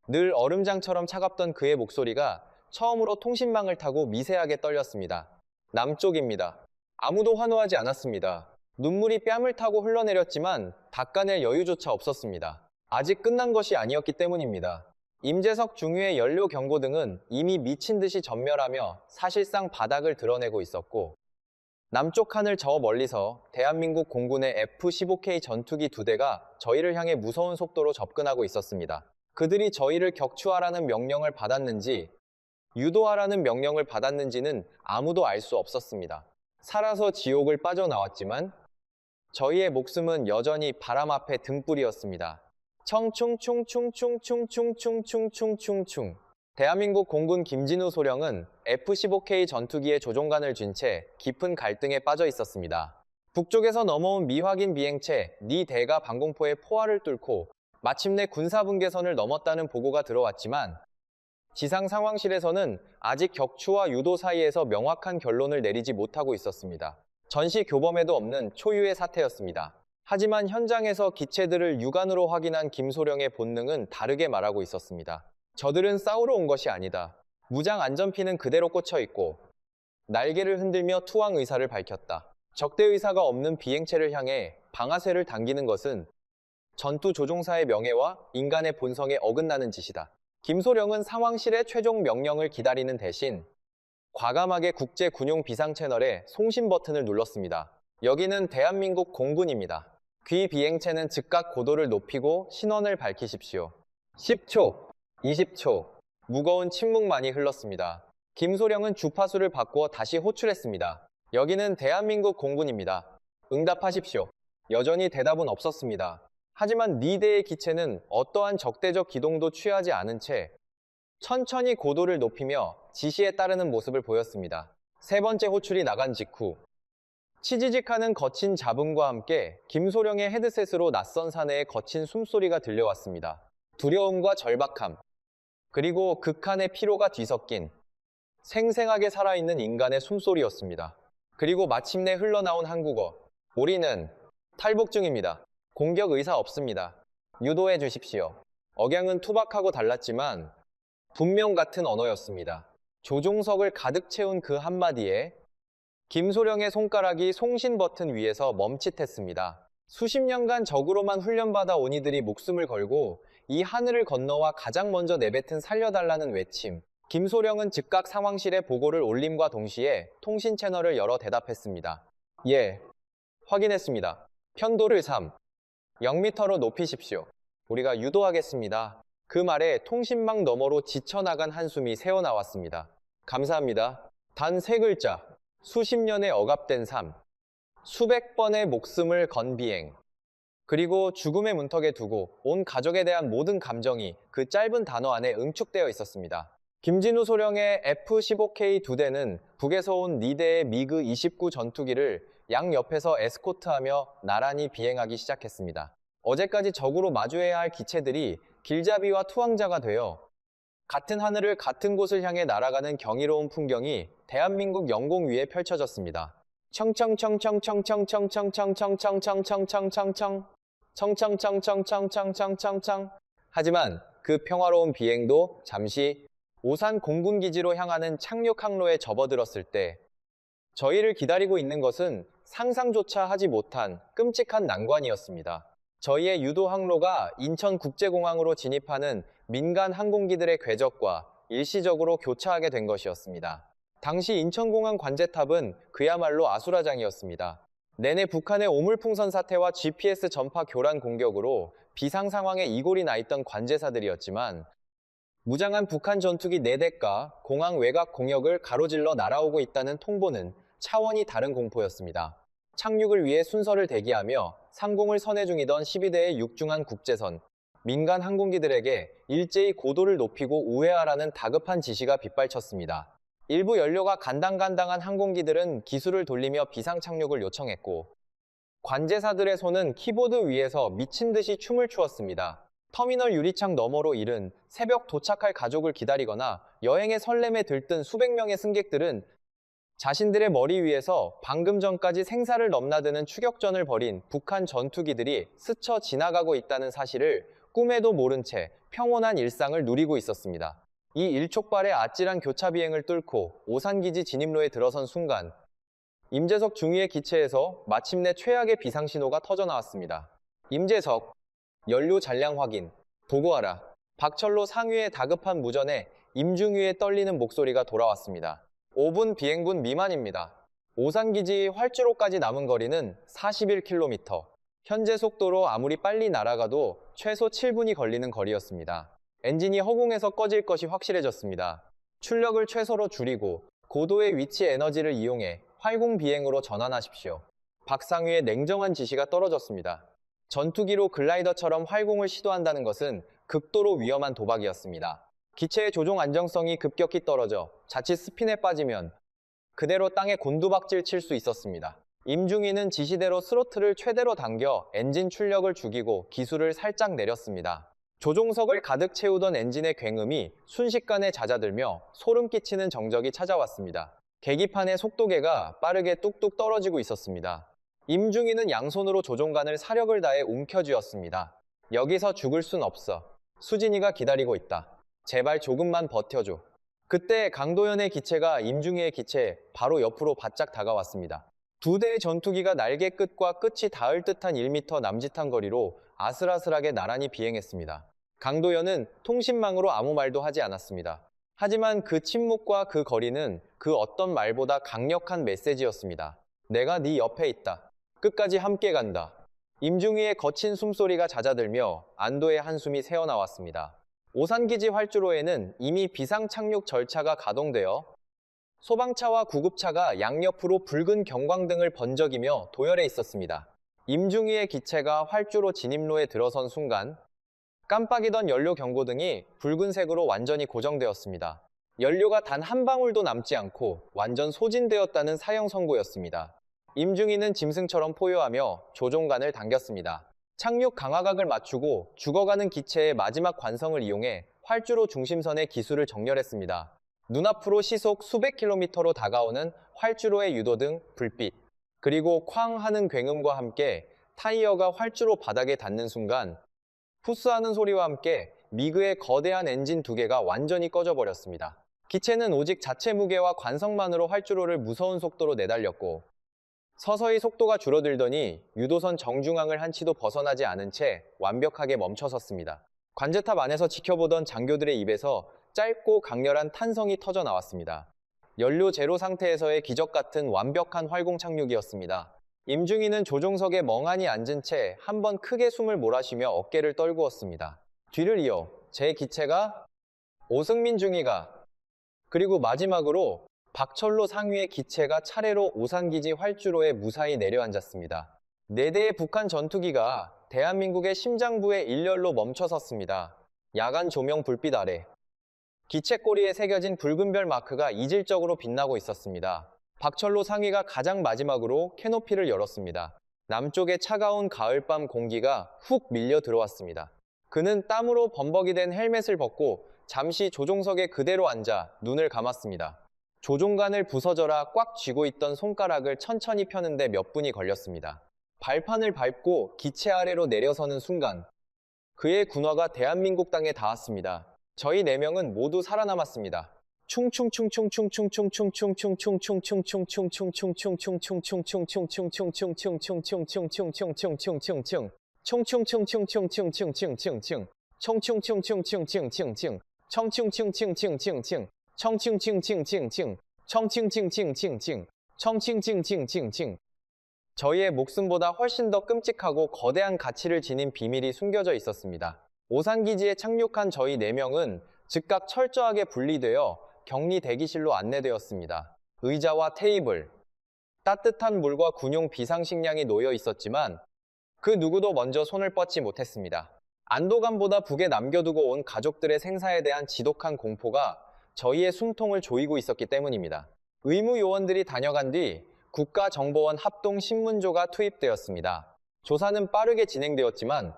늘 얼음장처럼 차갑던 그의 목소리가 처음으로 통신망을 타고 미세하게 떨렸습니다. 남쪽입니다. 아무도 환호하지 않았습니다. 눈물이 뺨을 타고 흘러내렸지만 닦아낼 여유조차 없었습니다. 아직 끝난 것이 아니었기 때문입니다. 임재석 중위의 연료 경고등은 이미 미친 듯이 전멸하며 사실상 바닥을 드러내고 있었고 남쪽 하늘 저 멀리서 대한민국 공군의 F-15K 전투기 2대가 저희를 향해 무서운 속도로 접근하고 있었습니다. 그들이 저희를 격추하라는 명령을 받았는지 유도하라는 명령을 받았는지는 아무도 알 수 없었습니다. 살아서 지옥을 빠져나왔지만 저희의 목숨은 여전히 바람 앞에 등불이었습니다. 청충충충충충충충충충충 대한민국 공군 김진우 소령은 F-15K 전투기의 조종관을 쥔 채 깊은 갈등에 빠져 있었습니다. 북쪽에서 넘어온 미확인 비행체 니 대가 방공포의 포화를 뚫고 마침내 군사분계선을 넘었다는 보고가 들어왔지만 지상 상황실에서는 아직 격추와 유도 사이에서 명확한 결론을 내리지 못하고 있었습니다. 전시 교범에도 없는 초유의 사태였습니다. 하지만 현장에서 기체들을 육안으로 확인한 김소령의 본능은 다르게 말하고 있었습니다. 저들은 싸우러 온 것이 아니다. 무장 안전피는 그대로 꽂혀 있고 날개를 흔들며 투항 의사를 밝혔다. 적대 의사가 없는 비행체를 향해 방아쇠를 당기는 것은 전투 조종사의 명예와 인간의 본성에 어긋나는 짓이다. 김소령은 상황실의 최종 명령을 기다리는 대신 과감하게 국제 군용 비상 채널에 송신 버튼을 눌렀습니다. 여기는 대한민국 공군입니다. 귀 비행체는 즉각 고도를 높이고 신원을 밝히십시오. 10초, 20초, 무거운 침묵만이 흘렀습니다. 김소령은 주파수를 바꾸어 다시 호출했습니다. 여기는 대한민국 공군입니다. 응답하십시오. 여전히 대답은 없었습니다. 하지만 니 대의 기체는 어떠한 적대적 기동도 취하지 않은 채 천천히 고도를 높이며 지시에 따르는 모습을 보였습니다. 세 번째 호출이 나간 직후 치지직하는 거친 잡음과 함께 김소령의 헤드셋으로 낯선 사내의 거친 숨소리가 들려왔습니다. 두려움과 절박함, 그리고 극한의 피로가 뒤섞인 생생하게 살아있는 인간의 숨소리였습니다. 그리고 마침내 흘러나온 한국어. 우리는 탈북 중입니다. 공격 의사 없습니다. 유도해 주십시오. 억양은 투박하고 달랐지만 분명 같은 언어였습니다. 조종석을 가득 채운 그 한마디에 김소령의 손가락이 송신 버튼 위에서 멈칫했습니다. 수십 년간 적으로만 훈련받아 온 이들이 목숨을 걸고 이 하늘을 건너와 가장 먼저 내뱉은 살려달라는 외침. 김소령은 즉각 상황실에 보고를 올림과 동시에 통신 채널을 열어 대답했습니다. 예, 확인했습니다. 편도를 0m로 높이십시오. 우리가 유도하겠습니다. 그 말에 통신망 너머로 지쳐나간 한숨이 새어나왔습니다. 감사합니다. 단 3글자, 수십 년의 억압된 삶, 수백 번의 목숨을 건 비행, 그리고 죽음의 문턱에 두고 온 가족에 대한 모든 감정이 그 짧은 단어 안에 응축되어 있었습니다. 김진우 소령의 F-15K 2대는 북에서 온 니대의 미그 29 전투기를 양옆에서 에스코트하며 나란히 비행하기 시작했습니다. 어제까지 적으로 마주해야 할 기체들이 길잡이와 투항자가 되어 같은 하늘을 같은 곳을 향해 날아가는 경이로운 풍경이 대한민국 영공 위에 펼쳐졌습니다. 청청청청청청청청청청청청청청청청청 청청청청청청청청청. 하지만 그 평화로운 비행도 잠시 오산 공군기지로 향하는 착륙 항로에 접어들었을 때 저희를 기다리고 있는 것은 상상조차 하지 못한 끔찍한 난관이었습니다. 저희의 유도 항로가 인천국제공항으로 진입하는 민간 항공기들의 궤적과 일시적으로 교차하게 된 것이었습니다. 당시 인천공항 관제탑은 그야말로 아수라장이었습니다. 내내 북한의 오물풍선 사태와 GPS 전파 교란 공격으로 비상 상황에 이골이 나 있던 관제사들이었지만 무장한 북한 전투기 4대가 공항 외곽 공역을 가로질러 날아오고 있다는 통보는 차원이 다른 공포였습니다. 착륙을 위해 순서를 대기하며 상공을 선회 중이던 12대의 육중한 국제선, 민간 항공기들에게 일제히 고도를 높이고 우회하라는 다급한 지시가 빗발쳤습니다. 일부 연료가 간당간당한 항공기들은 기술을 돌리며 비상 착륙을 요청했고 관제사들의 손은 키보드 위에서 미친 듯이 춤을 추었습니다. 터미널 유리창 너머로 이른 새벽 도착할 가족을 기다리거나 여행의 설렘에 들뜬 수백 명의 승객들은 자신들의 머리 위에서 방금 전까지 생사를 넘나드는 추격전을 벌인 북한 전투기들이 스쳐 지나가고 있다는 사실을 꿈에도 모른 채 평온한 일상을 누리고 있었습니다. 이 일촉발의 아찔한 교차 비행을 뚫고 오산기지 진입로에 들어선 순간 임재석 중위의 기체에서 마침내 최악의 비상신호가 터져나왔습니다. 임재석, 연료 잔량 확인, 보고하라. 박철로 상위의 다급한 무전에 임중위의 떨리는 목소리가 돌아왔습니다. 5분 비행분 미만입니다. 오산기지 활주로까지 남은 거리는 41km. 현재 속도로 아무리 빨리 날아가도 최소 7분이 걸리는 거리였습니다. 엔진이 허공에서 꺼질 것이 확실해졌습니다. 출력을 최소로 줄이고 고도의 위치 에너지를 이용해 활공 비행으로 전환하십시오. 박상위의 냉정한 지시가 떨어졌습니다. 전투기로 글라이더처럼 활공을 시도한다는 것은 극도로 위험한 도박이었습니다. 기체의 조종 안정성이 급격히 떨어져 자칫 스핀에 빠지면 그대로 땅에 곤두박질 칠 수 있었습니다. 임중위는 지시대로 스로틀을 최대로 당겨 엔진 출력을 죽이고 기술을 살짝 내렸습니다. 조종석을 가득 채우던 엔진의 굉음이 순식간에 잦아들며 소름 끼치는 정적이 찾아왔습니다. 계기판의 속도계가 빠르게 뚝뚝 떨어지고 있었습니다. 임중위는 양손으로 조종관을 사력을 다해 움켜쥐었습니다. 여기서 죽을 순 없어. 수진이가 기다리고 있다. 제발 조금만 버텨줘. 그때 강도현의 기체가 임중위의 기체 바로 옆으로 바짝 다가왔습니다. 2대의 전투기가 날개 끝과 끝이 닿을 듯한 1m 남짓한 거리로 아슬아슬하게 나란히 비행했습니다. 강도현은 통신망으로 아무 말도 하지 않았습니다. 하지만 그 침묵과 그 거리는 그 어떤 말보다 강력한 메시지였습니다. 내가 네 옆에 있다. 끝까지 함께 간다. 임중위의 거친 숨소리가 잦아들며 안도의 한숨이 새어나왔습니다. 오산기지 활주로에는 이미 비상 착륙 절차가 가동되어 소방차와 구급차가 양옆으로 붉은 경광등을 번쩍이며 도열해 있었습니다. 임중위의 기체가 활주로 진입로에 들어선 순간 깜빡이던 연료 경고등이 붉은색으로 완전히 고정되었습니다. 연료가 단 한 방울도 남지 않고 완전 소진되었다는 사형 선고였습니다. 임중위는 짐승처럼 포효하며 조종관을 당겼습니다. 착륙 강화각을 맞추고 죽어가는 기체의 마지막 관성을 이용해 활주로 중심선의 기술을 정렬했습니다. 눈앞으로 시속 수백 킬로미터로 다가오는 활주로의 유도등, 불빛, 그리고 쾅 하는 굉음과 함께 타이어가 활주로 바닥에 닿는 순간 푸스하는 소리와 함께 미그의 거대한 엔진 2개가 완전히 꺼져버렸습니다. 기체는 오직 자체 무게와 관성만으로 활주로를 무서운 속도로 내달렸고 서서히 속도가 줄어들더니 유도선 정중앙을 한치도 벗어나지 않은 채 완벽하게 멈춰섰습니다. 관제탑 안에서 지켜보던 장교들의 입에서 짧고 강렬한 탄성이 터져 나왔습니다. 연료 제로 상태에서의 기적 같은 완벽한 활공 착륙이었습니다. 임중위는 조종석에 멍하니 앉은 채 한 번 크게 숨을 몰아쉬며 어깨를 떨구었습니다. 뒤를 이어 제 기체가 오승민 중위가 그리고 마지막으로 박철로 상위의 기체가 차례로 오산기지 활주로에 무사히 내려앉았습니다. 4대의 북한 전투기가 대한민국의 심장부에 일렬로 멈춰섰습니다. 야간 조명 불빛 아래 기체 꼬리에 새겨진 붉은 별 마크가 이질적으로 빛나고 있었습니다. 박철로 상위가 가장 마지막으로 캐노피를 열었습니다. 남쪽의 차가운 가을밤 공기가 훅 밀려 들어왔습니다. 그는 땀으로 범벅이 된 헬멧을 벗고 잠시 조종석에 그대로 앉아 눈을 감았습니다. 조종간을 부서져라 꽉 쥐고 있던 손가락을 천천히 펴는데 몇 분이 걸렸습니다. 발판을 밟고 기체 아래로 내려서는 순간 그의 군화가 대한민국 땅에 닿았습니다. 저희 4명은 모두 살아남았습니다. 저희의 목숨보다 훨씬 더 끔찍하고 거대한 가치를 지닌 비밀이 숨겨져 있었습니다. 오산기지에 착륙한 저희 4명은 즉각 철저하게 분리되어 격리 대기실로 안내되었습니다. 의자와 테이블, 따뜻한 물과 군용 비상식량이 놓여 있었지만 그 누구도 먼저 손을 뻗지 못했습니다. 안도감보다 북에 남겨두고 온 가족들의 생사에 대한 지독한 공포가 저희의 숨통을 조이고 있었기 때문입니다. 의무 요원들이 다녀간 뒤 국가정보원 합동신문조가 투입되었습니다. 조사는 빠르게 진행되었지만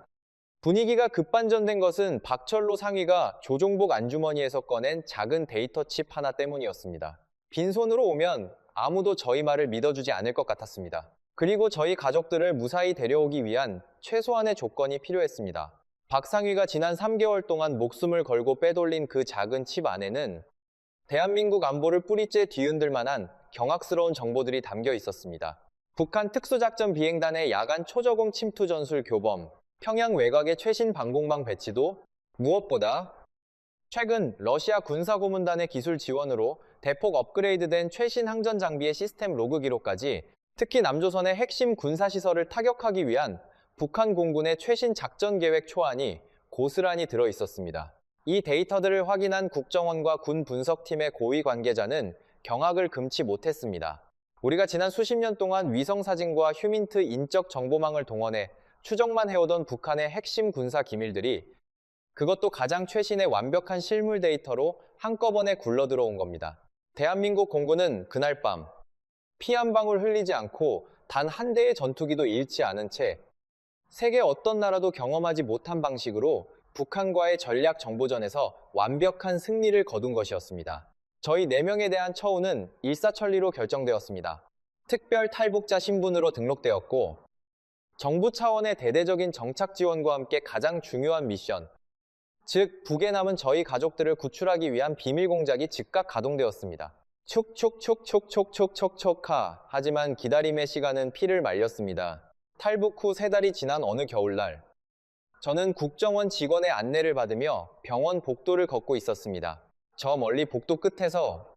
분위기가 급반전된 것은 박철로 상위가 조종복 안주머니에서 꺼낸 작은 데이터 칩 하나 때문이었습니다. 빈손으로 오면 아무도 저희 말을 믿어주지 않을 것 같았습니다. 그리고 저희 가족들을 무사히 데려오기 위한 최소한의 조건이 필요했습니다. 박 상위가 지난 3개월 동안 목숨을 걸고 빼돌린 그 작은 칩 안에는 대한민국 안보를 뿌리째 뒤흔들 만한 경악스러운 정보들이 담겨 있었습니다. 북한 특수작전 비행단의 야간 초저공 침투 전술 교범, 평양 외곽의 최신 방공망 배치도, 무엇보다 최근 러시아 군사고문단의 기술 지원으로 대폭 업그레이드된 최신 항전 장비의 시스템 로그 기록까지, 특히 남조선의 핵심 군사시설을 타격하기 위한 북한 공군의 최신 작전 계획 초안이 고스란히 들어 있었습니다. 이 데이터들을 확인한 국정원과 군 분석팀의 고위 관계자는 경악을 금치 못했습니다. 우리가 지난 수십 년 동안 위성사진과 휴민트 인적 정보망을 동원해 추적만 해오던 북한의 핵심 군사 기밀들이, 그것도 가장 최신의 완벽한 실물 데이터로 한꺼번에 굴러들어온 겁니다. 대한민국 공군은 그날 밤 피 한 방울 흘리지 않고 단 한 대의 전투기도 잃지 않은 채 세계 어떤 나라도 경험하지 못한 방식으로 북한과의 전략 정보전에서 완벽한 승리를 거둔 것이었습니다. 저희 4명에 대한 처우는 일사천리로 결정되었습니다. 특별 탈북자 신분으로 등록되었고, 정부 차원의 대대적인 정착 지원과 함께 가장 중요한 미션, 즉 북에 남은 저희 가족들을 구출하기 위한 비밀 공작이 즉각 가동되었습니다. 촉촉촉촉촉촉촉촉하. 하지만 기다림의 시간은 피를 말렸습니다. 탈북 후 3달이 지난 어느 겨울날, 저는 국정원 직원의 안내를 받으며 병원 복도를 걷고 있었습니다. 저 멀리 복도 끝에서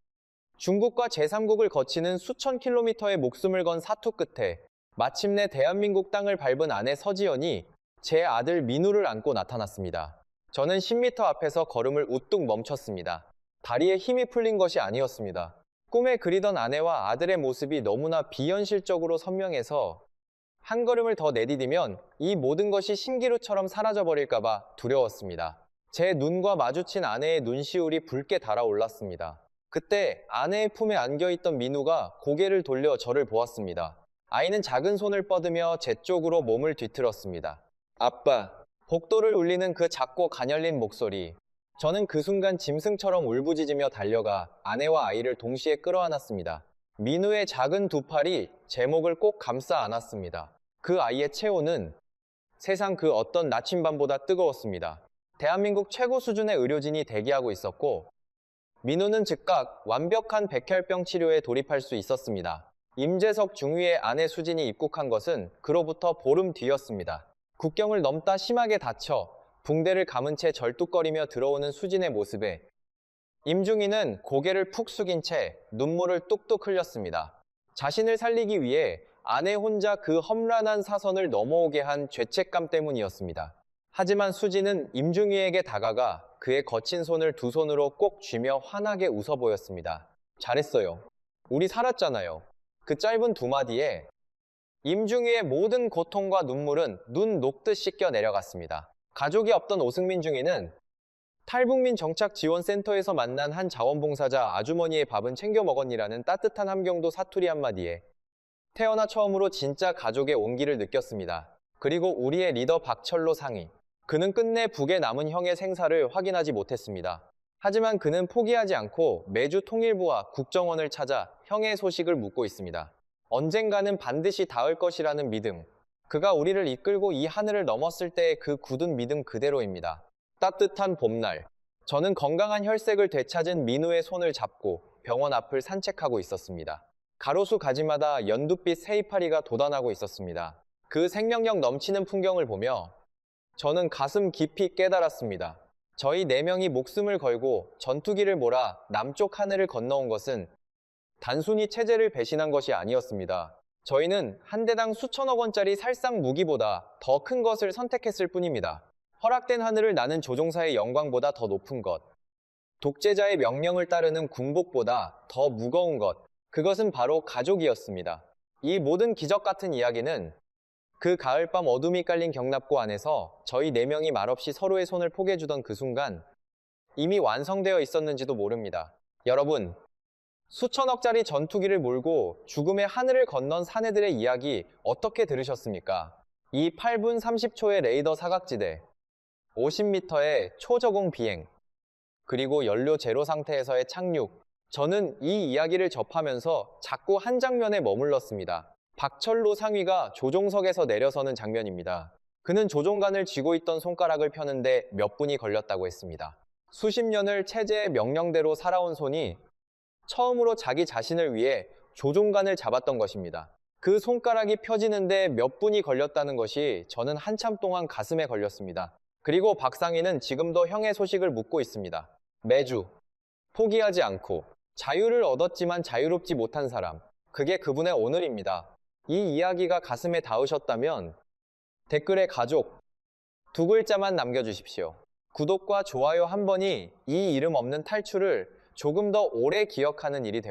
중국과 제3국을 거치는 수천 킬로미터의 목숨을 건 사투 끝에 마침내 대한민국 땅을 밟은 아내 서지연이 제 아들 민우를 안고 나타났습니다. 저는 10m 앞에서 걸음을 우뚝 멈췄습니다. 다리에 힘이 풀린 것이 아니었습니다. 꿈에 그리던 아내와 아들의 모습이 너무나 비현실적으로 선명해서 한 걸음을 더 내디디면 이 모든 것이 신기루처럼 사라져버릴까봐 두려웠습니다. 제 눈과 마주친 아내의 눈시울이 붉게 달아올랐습니다. 그때 아내의 품에 안겨있던 민우가 고개를 돌려 저를 보았습니다. 아이는 작은 손을 뻗으며 제 쪽으로 몸을 뒤틀었습니다. 아빠. 복도를 울리는 그 작고 가녀린 목소리. 저는 그 순간 짐승처럼 울부짖으며 달려가 아내와 아이를 동시에 끌어안았습니다. 민우의 작은 두 팔이 제 목을 꼭 감싸 안았습니다. 그 아이의 체온은 세상 그 어떤 나침반보다 뜨거웠습니다. 대한민국 최고 수준의 의료진이 대기하고 있었고, 민우는 즉각 완벽한 백혈병 치료에 돌입할 수 있었습니다. 임재석 중위의 아내 수진이 입국한 것은 그로부터 보름 뒤였습니다. 국경을 넘다 심하게 다쳐 붕대를 감은 채 절뚝거리며 들어오는 수진의 모습에 임중희는 고개를 푹 숙인 채 눈물을 뚝뚝 흘렸습니다. 자신을 살리기 위해 아내 혼자 그 험난한 사선을 넘어오게 한 죄책감 때문이었습니다. 하지만 수진은 임중희에게 다가가 그의 거친 손을 두 손으로 꼭 쥐며 환하게 웃어 보였습니다. 잘했어요. 우리 살았잖아요. 그 짧은 두 마디에 임중희의 모든 고통과 눈물은 눈 녹듯 씻겨 내려갔습니다. 가족이 없던 오승민 중위는 탈북민 정착지원센터에서 만난 한 자원봉사자 아주머니의 밥은 챙겨 먹었니라는 따뜻한 함경도 사투리 한마디에 태어나 처음으로 진짜 가족의 온기를 느꼈습니다. 그리고 우리의 리더 박철로 상위. 그는 끝내 북에 남은 형의 생사를 확인하지 못했습니다. 하지만 그는 포기하지 않고 매주 통일부와 국정원을 찾아 형의 소식을 묻고 있습니다. 언젠가는 반드시 닿을 것이라는 믿음. 그가 우리를 이끌고 이 하늘을 넘었을 때의 그 굳은 믿음 그대로입니다. 따뜻한 봄날, 저는 건강한 혈색을 되찾은 민우의 손을 잡고 병원 앞을 산책하고 있었습니다. 가로수 가지마다 연두빛 새이파리가 돋아나고 있었습니다. 그 생명력 넘치는 풍경을 보며 저는 가슴 깊이 깨달았습니다. 저희 4명이 목숨을 걸고 전투기를 몰아 남쪽 하늘을 건너온 것은 단순히 체제를 배신한 것이 아니었습니다. 저희는 한 대당 수천억 원짜리 살상 무기보다 더 큰 것을 선택했을 뿐입니다. 허락된 하늘을 나는 조종사의 영광보다 더 높은 것. 독재자의 명령을 따르는 군복보다 더 무거운 것. 그것은 바로 가족이었습니다. 이 모든 기적 같은 이야기는 그 가을밤 어둠이 깔린 경납고 안에서 저희 4명이 말없이 서로의 손을 포개주던 그 순간 이미 완성되어 있었는지도 모릅니다. 여러분, 수천억짜리 전투기를 몰고 죽음의 하늘을 건넌 사내들의 이야기 어떻게 들으셨습니까? 이 8분 30초의 레이더 사각지대, 50m의 초저공 비행, 그리고 연료 제로 상태에서의 착륙. 저는 이 이야기를 접하면서 자꾸 한 장면에 머물렀습니다. 박철로 상위가 조종석에서 내려서는 장면입니다. 그는 조종관을 쥐고 있던 손가락을 펴는데 몇 분이 걸렸다고 했습니다. 수십 년을 체제의 명령대로 살아온 손이 처음으로 자기 자신을 위해 조종관을 잡았던 것입니다. 그 손가락이 펴지는데 몇 분이 걸렸다는 것이 저는 한참 동안 가슴에 걸렸습니다. 그리고 박상희는 지금도 형의 소식을 묻고 있습니다. 매주 포기하지 않고 자유를 얻었지만 자유롭지 못한 사람, 그게 그분의 오늘입니다. 이 이야기가 가슴에 닿으셨다면 댓글에 가족 2글자만 남겨주십시오. 구독과 좋아요 한 번이 이 이름 없는 탈출을 조금 더 오래 기억하는 일이 됩니다.